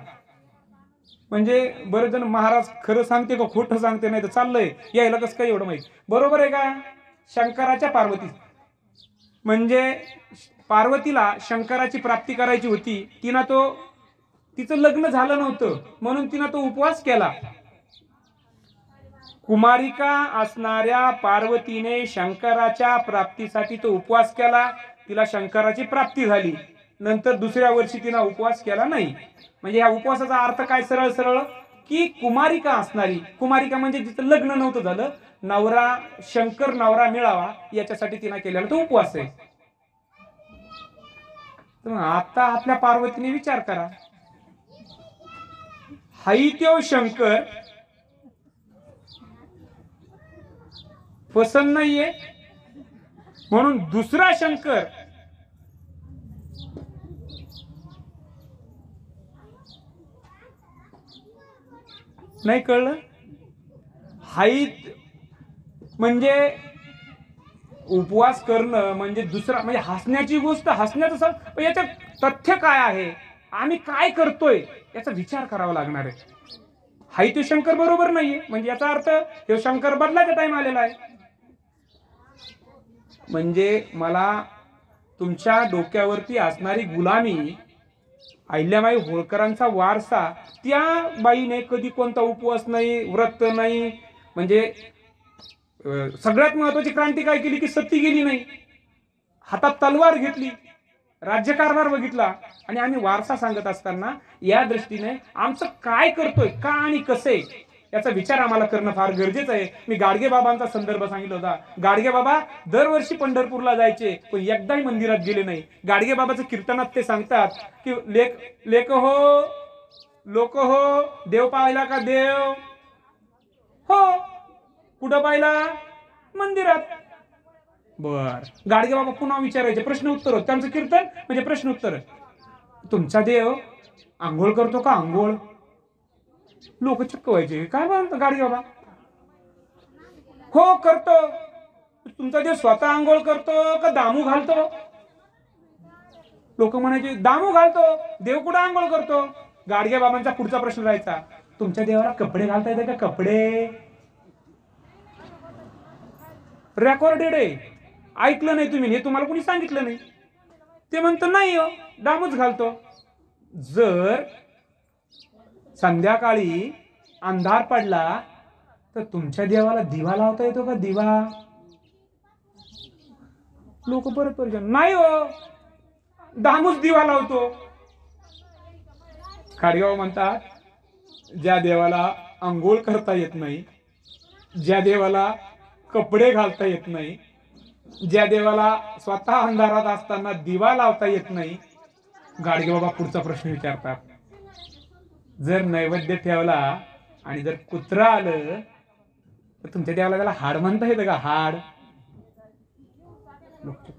म्हणजे बरेच जण महाराज खरं सांगते का खोटं सांगते, नाही तर चाललंय यायला कसं काय एवढं माहित. बरोबर आहे का. शंकराच्या पार्वती म्हणजे पार्वतीला शंकराची प्राप्ती करायची होती. तिचं लग्न झालं नव्हतं म्हणून तिनं तो उपवास केला. कुमारिका असणाऱ्या पार्वतीने शंकराच्या प्राप्तीसाठी तो उपवास केला. तिला शंकराची प्राप्ती झाली. नंतर दुसऱ्या वर्षी तिनं उपवास केला नाही. म्हणजे या उपवासाचा अर्थ काय, सरळ सरळ की कुमारिका असणारी, कुमारिका म्हणजे जिचं लग्न नव्हतं झालं, नवरा शंकर नवरा मिळावा याच्यासाठी तिनं केलेला तो उपवास आहे. आता आपल्या पार्वतीने विचार करा, हाई त्यो शंकर पसंत नाहीये म्हणून दुसरा शंकर नाही कळलं. हाई म्हणजे उपवास करणं म्हणजे दुसरा, म्हणजे हसण्याची गोष्ट, हसण्याचं याच्यात तथ्य काय आहे, आम्ही काय करतोय याचा विचार करावा लागणार आहे. हाई तो शंकर बरोबर नाहीये म्हणजे याचा अर्थ हे शंकर बदलाचा टाइम आलेला आहे. म्हणजे मला तुमच्या डोक्यावरती असणारी गुलामी, अहिल्याबाई होळकरांचा वारसा, त्या बाईने कधी कोणता उपवास नाही, व्रत नाही. म्हणजे सगळ्यात महत्वाची क्रांती काय केली की सती गेली नाही, हातात तलवार घेतली, राज्यकारभार बघितला. आणि आम्ही वारसा सांगत असताना या दृष्टीने आमचं काय करतोय, का आणि कसे, याचा विचार आम्हाला करणं फार गरजेचं आहे. मी गाडगे बाबांचा संदर्भ सांगितला होता. गाडगे बाबा दरवर्षी पंढरपूरला जायचे पण एकदाही मंदिरात गेले नाही. गाडगे बाबाचं कीर्तनात ते सांगतात की लेक हो लोक हो, देव पाहिला का देव हो, कुठं पाहिला, मंदिरात. बर, गाडगे बाबा पुन्हा विचारायचे, प्रश्न उत्तर होत त्यांचं कीर्तन म्हणजे प्रश्न उत्तर. तुमचा देव आंघोळ करतो का आंघोळ, लोक चक्क व्हायचे, काय म्हणतो गाडगे बाबा, हो करतो. तुमचा देव स्वतः आंघोळ करतो का दामू घालतो, लोक म्हणायचे दामू घालतो, देव कुठं आंघोळ करतो. गाडगे बाबांचा पुढचा प्रश्न राहायचा, तुमच्या देवाला कपडे घालता येते का, कपडे, रेकॉर्डेड आहे, ऐकलं नाही तुम्ही, हे तुम्हाला कोणी सांगितलं नाही. ते म्हणतो नाही हो, दामूच घालतो. जर संध्याकाळी अंधार पडला तर तुमच्या देवाला दिवा लावता येतो का, दिवा, लोक परत परिचय, नाही हो, दामूच दिवा लावतो. खाडगाव म्हणतात, ज्या देवाला आंघोळ करता येत नाही, ज्या देवाला कपडे घालता येत नाही, ज्या देवाला स्वतः अंधारात असताना दिवा लावता येत नाही, गाडगे बाबा पुढचा प्रश्न विचारतात, जर नैवेद्य ठेवला आणि जर कुत्रा आलं तर तुमच्या देवाला त्याला हाड म्हणता येतं का, हाड,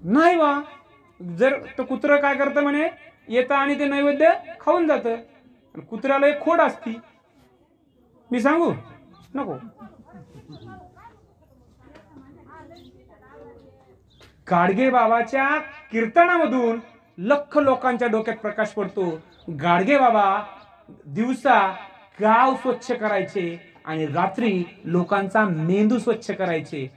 नाही वा. जर तो कुत्रा काय करतं म्हणे, येतं आणि ते नैवेद्य खाऊन जातं. कुत्र्याला एक खोड असती, मी सांगू नको. गाडगे बाबाच्या कीर्तनामधून लख लोकांच्या डोक्यात प्रकाश पडतो. गाडगे बाबा दिवसा गाव स्वच्छ करायचे आणि रात्री लोकांचा मेंदू स्वच्छ करायचे.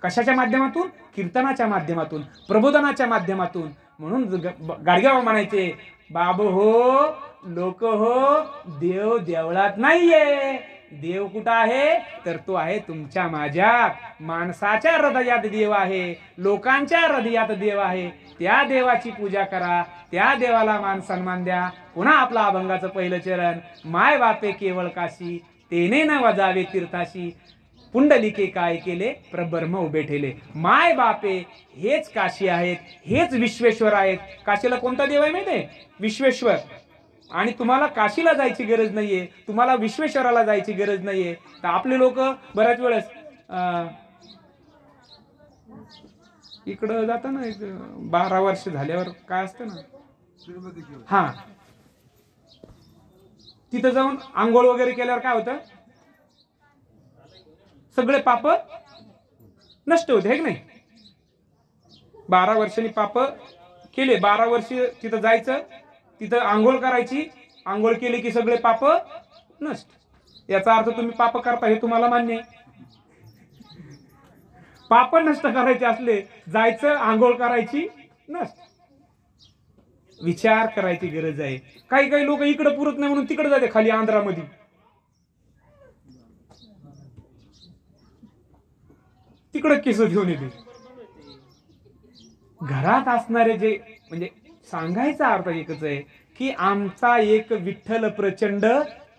कशाच्या माध्यमातून, कीर्तनाच्या माध्यमातून, प्रबोधनाच्या माध्यमातून. म्हणून गाडगे बाबा म्हणायचे, बाबू हो, लोक हो, देव देवळात नाहीये, देव कुठं आहे तर तो आहे तुमच्या माझ्यात. माणसाच्या हृदयात देव आहे, लोकांच्या हृदयात देव आहे. त्या देवाची पूजा करा, त्या देवाला मान सन्मान द्या. पुन्हा आपला अभंगाचं पहिलं चरण, माय बापे केवळ काशी, तेने न वजावे तीर्थाशी, पुंडलिके काय केले प्रब्रह्म उभे ठेले. माय बापे हेच काशी आहेत, हेच विश्वेश्वर आहेत. काशीला कोणता देव आहे माहिती आहे, विश्वेश्वर. आणि तुम्हाला काशीला जायची गरज नाहीये, तुम्हाला विश्वेश्वराला जायची गरज नाहीये. तर आपले लोक बऱ्याच वेळेस इकडं जातं ना, 12 वर्ष झाल्यावर काय असतं ना, हा, तिथं जाऊन आंघोळ वगैरे केल्यावर काय होतं, सगळे पाप नष्ट होते, है की नाही? 12 वर्षांनी पाप केले, 12 वर्ष तिथं जायचं, तिथं आंघोळ करायची, आंघोळ केली की सगळे पाप नष्ट. याचा अर्थ तुम्ही पाप करता हे तुम्हाला मान्य आहे. पाप नष्ट करायचे असले जायचं, आंघोळ करायची, नष्ट. विचार करायची गरज आहे. काही काही लोक इकडे पुरत नाही म्हणून तिकडे जाते, खाली आंध्रामध्ये. तिकडे केस घेऊन येते. घरात असणारे जे, म्हणजे सांगायचा अर्थ एकच आहे की आमचा एक विठ्ठल प्रचंड,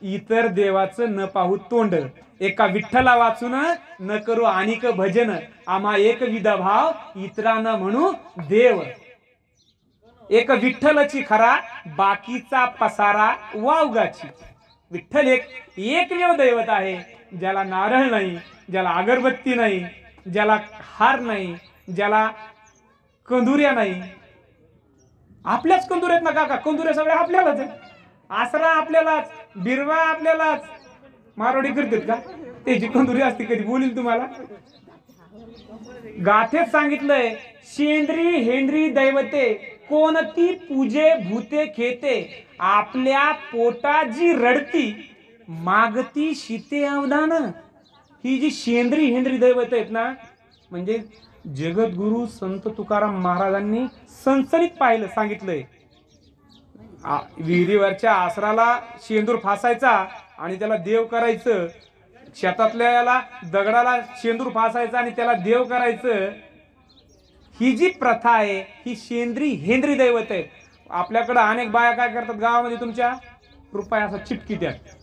इतर देवाचं न पाहू तोंड. एका विठ्ठला वाचून न करू अनिक भजन, आम्हा एक विधा भाव इतरांना म्हणू देव. एक विठ्ठलची खरा, बाकीचा पसारा वावगाची. विठ्ठल एकमेव दैवत आहे, ज्याला नारळ नाही, ज्याला अगरबत्ती नाही, ज्याला हार नाही, ज्याला कंदुऱ्या नाही. आपल्याच कंदुऱ्यात ना काका, कंदुऱ्या सगळ्या आपल्यालाच आहे, आसरा आपल्यालाच, बिरवा आपल्यालाच. मारवाडी करतात का? त्याची कंदुरी असते, कधी बोलील तुम्हाला. गाथेत सांगितलंय, शेंद्री हेंद्री दैवते, कोणती पूजे भूते खेते, आपल्या पोटाजी रडती, मागती शीते अवदान. ही जी शेंद्री हेंद्री दैवत आहेत ना, म्हणजे जगद्गुरु संत तुकाराम महाराजांनी सणसणीत पाहिलं, सांगितलंय. विहिरीवरच्या आसराला शेंदूर फासायचा आणि त्याला देव करायचं, शेतातल्या याला दगडाला शेंदूर फासायचा आणि त्याला देव करायचं. ही जी प्रथा आहे ही शेंद्री हेंद्री दैवत आहे. आपल्याकडे अनेक बाया काय करतात गावामध्ये, तुमच्या रुपया असा चिटकी त्यात,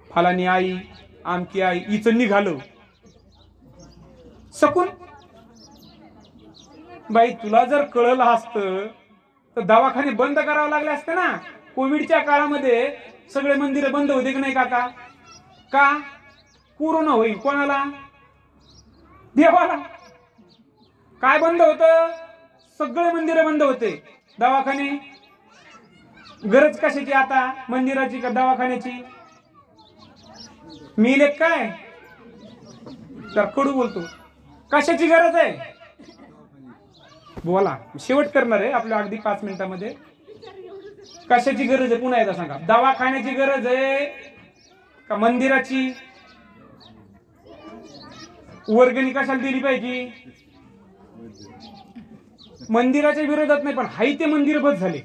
फलानी आई, आमकी आई, हिचं निघालो सकून. बाई, तुला जर कळलं असतं तर दवाखाने बंद करावे लागले असते ना. कोविडच्या काळामध्ये सगळे मंदिर बंद होते की नाही काका? का? कोरोना होईल. कोणाला? देवाला. काय बंद होतं? सगळे मंदिर बंद होते. दवाखाने, गरज कशाची आता, मंदिराची का दवाखान्याची? मी काय तर कडू बोलतो, कशाची गरज आहे? बोला, शेवट करणार आहे आपल्या अगदी 5 मिनिटांमध्ये. कशाची गरज आहे पुन्हा एकदा सांगा. दवाखान्याची गरज आहे का मंदिराची? वर्गणी कशाला दिली पाहिजे? मंदिराच्या विरोधात नाही, पण हाय ते मंदिर बंद झाले.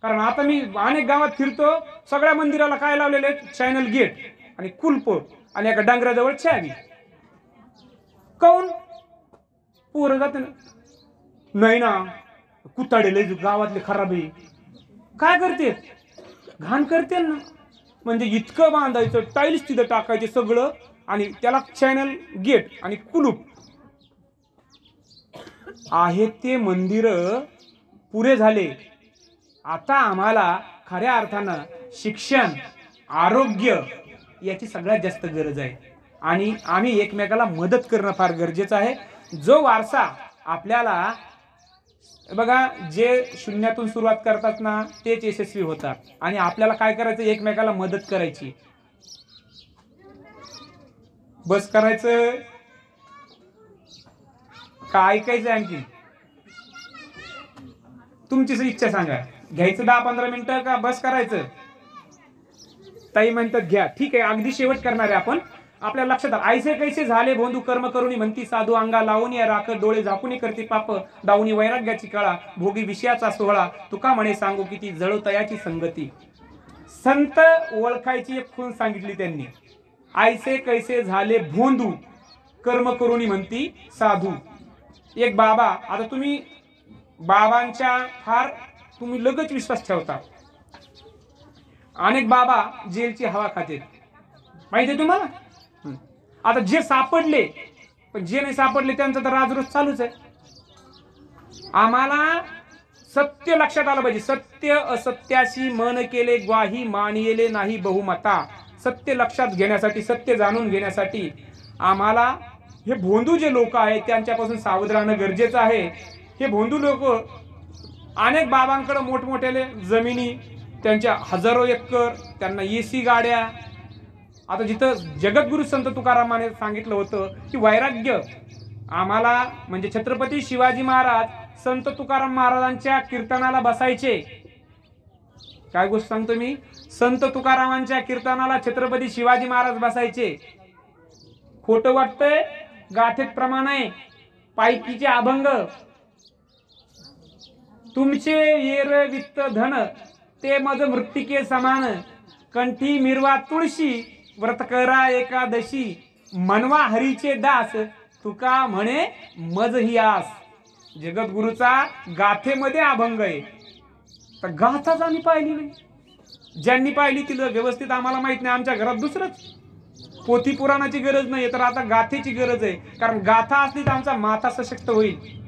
कारण आता मी अनेक गावात फिरतो, सगळ्या मंदिराला काय लावलेले? चॅनल गेट आणि कुलप आणि एका डांगराजवळ चावी. काऊन? पोरं जाते ना. नाही ना, कुताडेले गावातले खराब आहे. काय करते? घाण करते ना. म्हणजे इतकं बांधायचं, टाईल्स तिथं टाकायचे सगळं, आणि त्याला चॅनल गेट आणि कुलूप आहे. ते मंदिर पुरे झाले. आता आम्हाला खऱ्या अर्थानं शिक्षण, आरोग्य याची सगळ्यात जास्त गरज आहे, आणि आम्ही एकमेकाला मदत करणं फार गरजेचं आहे. जो वारसा आपल्याला, बघा, जे शून्यातून सुरुवात करतात ना तेच यशस्वी होतात, आणि आपल्याला काय करायचं? एकमेकाला मदत करायची. बस करायचं का ऐकायचं? आणखी तुमची इच्छा सांगा. घ्यायचं 10-15 मिनिटं का बस करायचं? ताई म्हणतात घ्या. ठीक आहे, अगदी शेवट करणार आहे आपण. आपल्या लक्षात आलं, ऐसे कैसे झाले भोंदू कर्म करुणी, म्हणती साधू अंगा लावून या राख, डोळे झाकून करते पाप, दावणी वैराग्याची कळा, भोगी विषयाचा सोहळा, तुका म्हणे सांगू किती जळो तयाची संगती. संत ओळखायची एक खूण सांगितली त्यांनी. ऐसे कैसे झाले भोंदू कर्म करुणी, म्हणती साधू. एक बाबा, आता तुम्ही बाबांच्या फार तुम्ही लगेच विश्वास ठेवता. अनेक बाबा जेलची हवा खाते, माहिती आहे तुम्हाला. आता जे सापडले, पण जे नाही सापडले त्यांचं तर राजरोज चालूच आहे. आम्हाला सत्य लक्षात आलं पाहिजे. सत्य असत्याशी मन केले ग्वाही, मानिले नाही बहुमता. सत्य लक्षात घेण्यासाठी, सत्य जाणून घेण्यासाठी आम्हाला हे भोंदू जे लोक आहेत त्यांच्यापासून सावध राहणं गरजेचं आहे. हे भोंदू लोक अनेक बाबांकडे मोठमोठ्याले जमिनी, त्यांच्या हजारो एकर, त्यांना एसी गाड्या. आता जिथं जगद्गुरु संत तुकारामाने सांगितलं होतं की वैराग्य आम्हाला, म्हणजे छत्रपती शिवाजी महाराज संत तुकाराम महाराजांच्या कीर्तनाला बसायचे. काय गोष्ट सांगतो मी, संत तुकारामांच्या कीर्तनाला छत्रपती शिवाजी महाराज बसायचे. खोटं वाटतंय? गाथेत प्रमाण आहे. पायकीचे अभंग, तुमचे येर वित्त धन ते मज मृत्तिके समान, कंठी मिरवा तुळशी व्रत करा एकादशी, मनवा हरीचे दास तुका म्हणे मज ही आस. जगद्गुरूचा गाथेमध्ये अभंग आहे. तर गाथाच आम्ही पाहिली नाही. ज्यांनी पाहिली तिला व्यवस्थित आम्हाला माहित नाही. आमच्या घरात दुसरंच. पोथी पुराणाची गरज नाही, तर आता गाथेची गरज आहे. कारण गाथा असली तर आमचा माथा सशक्त होईल.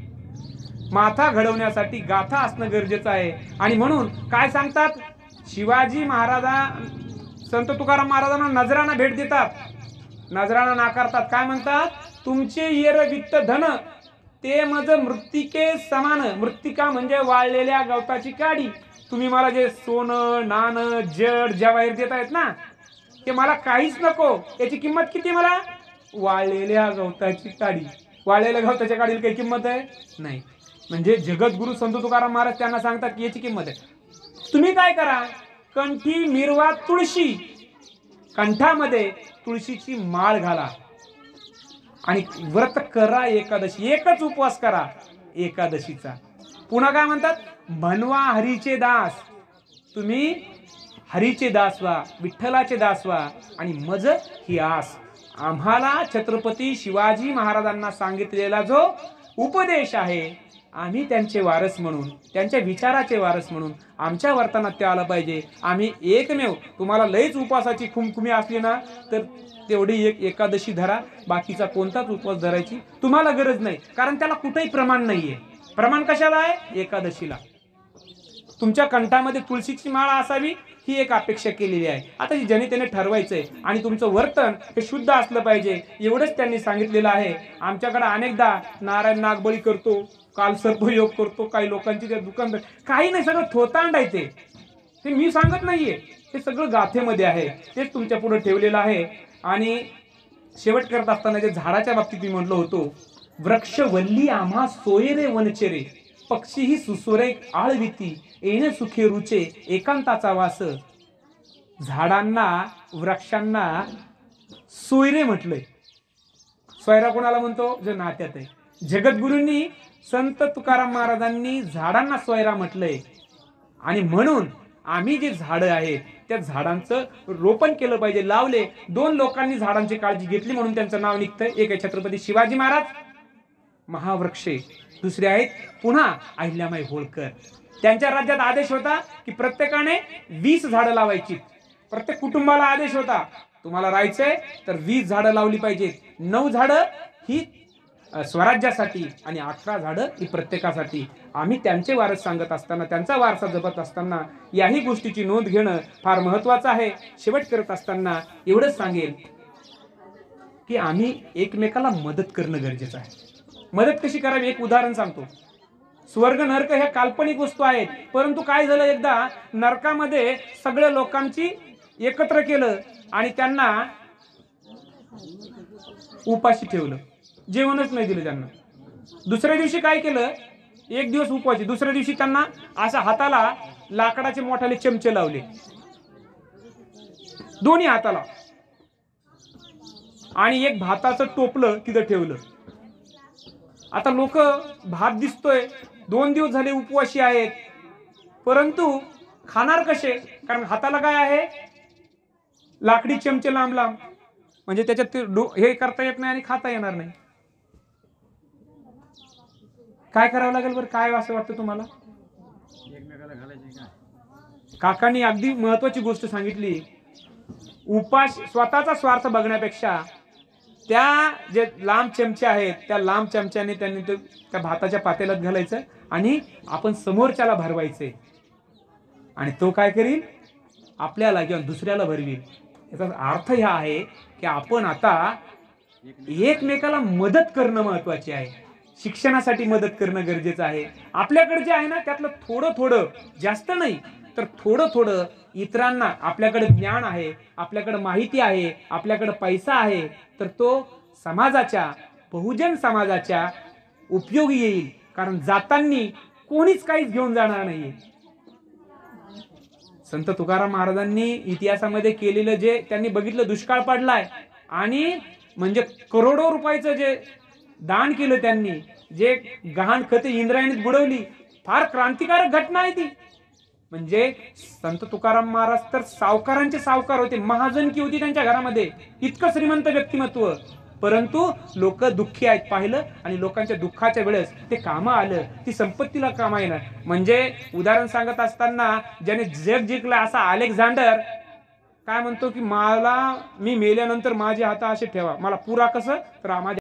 माथा घडवण्यासाठी गाथा असणं गरजेचं आहे. आणि म्हणून काय सांगतात, शिवाजी महाराजा संत तुकाराम महाराजांना नजराना भेट देतात, नजराना नाकारतात. काय म्हणतात, तुमचे येर वित्त धन ते मज मृत्तिके समान. मृत्तिका म्हणजे वाळलेल्या गवताची काडी. तुम्ही मला जे सोनं नाणं जड जवाहीर देत आहेत ना, ते मला काहीच नको. याची किंमत किती मला? वाळलेल्या गवताची काडी. वाळलेल्या गवताच्या काडीला काही किंमत आहे? नाही. म्हणजे जगद्गुरु संत तुकाराम महाराज त्यांना सांगतात की याची किंमत आहे. तुम्ही काय करा, कंठी मिरवा तुळशी, कंठामध्ये तुळशीची माळ घाला आणि व्रत करा एकादशी. एकच उपवास करा एकादशीचा. पुन्हा काय म्हणतात, म्हणवा हरीचे दास. तुम्ही हरीचे दास व्हा, विठ्ठलाचे दास व्हा आणि मज ही आस. आम्हाला छत्रपती शिवाजी महाराजांना सांगितलेला जो उपदेश आहे, आम्ही त्यांचे वारस म्हणून, त्यांच्या विचाराचे वारस म्हणून आमच्या वर्तनात ते आलं पाहिजे. आम्ही एकमेव, तुम्हाला लईच उपवासाची खुमखुमी असली ना तर तेवढी एक एकादशी धरा, बाकीचा कोणताच उपवास धरायची तुम्हाला गरज नाही. कारण त्याला कुठेही प्रमाण नाहीये. प्रमाण कशाला आहे? एकादशीला. तुमच्या कंठामध्ये तुळशीची माळा असावी ही एक अपेक्षा केलेली आहे. आता ज्याने त्याने ठरवायचंय आणि तुमचं वर्तन हे शुद्ध असलं पाहिजे, एवढंच त्यांनी सांगितलेलं आहे. आमच्याकडे अनेकदा नारायण नागबळी करतो, कालसर्पयोग करतो, काही लोकांची त्या दुकानदार, काही नाही, सगळं थोतांड आहे. ते मी सांगत नाहीये, हे सगळं गाथेमध्ये आहे. तेच तुमच्या पुढे ठेवलेलं आहे. आणि शेवट करत असताना जे झाडाच्या बाबतीत मी म्हटलं होतो, वृक्ष वल्ली आम्हा सोयरे वनचेरे, पक्षी ही सुसोरे आळविती, येणे सुखे रुचे एकांताचा वास. झाडांना, वृक्षांना सोयरे म्हटलंय. सोयरा कोणाला म्हणतो? जो नात्यात आहे. जगद्गुरूंनी संत तुकाराम महाराजांनी झाडांना सोयरा म्हटलंय. आणि म्हणून आम्ही जे झाडं आहेत त्या झाडांचं रोपण केलं पाहिजे, लावले. 2 लोकांनी झाडांची काळजी घेतली म्हणून त्यांचं नाव निघतंय. एक आहे छत्रपती शिवाजी महाराज महावृक्षे, दुसरे आहेत पुन्हा अहिल्यामाई होळकर. त्यांच्या राज्यात आदेश होता की प्रत्येकाने 20 झाडं लावायची. प्रत्येक कुटुंबाला आदेश होता, तुम्हाला राहायचंय तर 20 झाडं लावली पाहिजेत. 9 झाडं ही स्वराज्यासाठी आणि 11 झाडं ही प्रत्येकासाठी. आम्ही त्यांचे वारस सांगत असताना, त्यांचा वारसा जपत असताना याही गोष्टीची नोंद घेणं फार महत्वाचं आहे. शेवट करत असताना एवढंच सांगेल की आम्ही एकमेकाला मदत करणं गरजेचं आहे. मदत कशी करावी एक उदाहरण सांगतो. स्वर्ग नरक ह्या काल्पनिक वस्तू आहेत, परंतु काय झालं, एकदा नरकामध्ये सगळ्या लोकांची एकत्र केलं आणि त्यांना उपाशी ठेवलं, जेवणच नाही दिलं त्यांना. दुसऱ्या दिवशी काय केलं, एक दिवस उपवासी, दुसऱ्या दिवशी त्यांना अशा हाताला लाकडाचे मोठाले चमचे लावले, दोन्ही हाताला, आणि एक भाताचं टोपलं तिथं ठेवलं. आता लोक भात दिसतोय, 2 दिवस झाले उपवासी आहेत, परंतु खाणार कसे? कारण हाताला काय आहे, लाकडी चमचे लांब लांब, म्हणजे त्याच्यात हे करता येत नाही आणि खाता येणार नाही. काय करावं लागेल बरं? काय असं वाटतं तुम्हाला? काकांनी अगदी महत्वाची गोष्ट सांगितली. उपास, स्वतःचा स्वार्थ बघण्यापेक्षा त्या जे लांब चमचे आहेत त्या लांब चमच्याने त्यांनी त्या भाताच्या पातेल्यात घालायचं आणि आपण समोरच्याला भरवायचे, आणि तो काय करील, आपल्याला किंवा दुसऱ्याला भरवील. याचा अर्थ हा आहे की आपण आता एकमेकाला मदत करणं महत्वाचे आहे. शिक्षणासाठी मदत करणं गरजेचं आहे. आपल्याकडे जे आहे ना त्यातलं थोडं थोडं, जास्त नाही तर थोडं थोडं इतरांना, आपल्याकडे ज्ञान आहे, आपल्याकडे माहिती आहे, आपल्याकडे पैसा आहे, तर तो समाजाच्या, बहुजन समाजाच्या उपयोगी येईल. कारण जातांनी कोणीच काहीच घेऊन जाणार नाहीये. संत तुकाराम महाराजांनी इतिहासामध्ये केलेलं जे त्यांनी बघितलं, दुष्काळ पडलाय आणि म्हणजे करोडो रुपयाचं जे दान केलं त्यांनी, जे गहाण खते इंद्रायणीत बुडवली, फार क्रांतिकारक घटना आहे ती. म्हणजे संत तुकाराम महाराज तर सावकारांचे सावकार होते, महाजनकी होती त्यांच्या घरामध्ये, इतकं श्रीमंत व्यक्तिमत्व. परंतु लोक दुःखी आहेत पाहिलं आणि लोकांच्या दुःखाच्या वेळेस ते कामं आलं, ती संपत्तीला कामा येणार. म्हणजे उदाहरण सांगत असताना ज्याने जग जिंकलं असा अलेक्झांडर काय म्हणतो की मी मेल्यानंतर माझे हात असे ठेवा, मला पुरा कसं तर माझ्या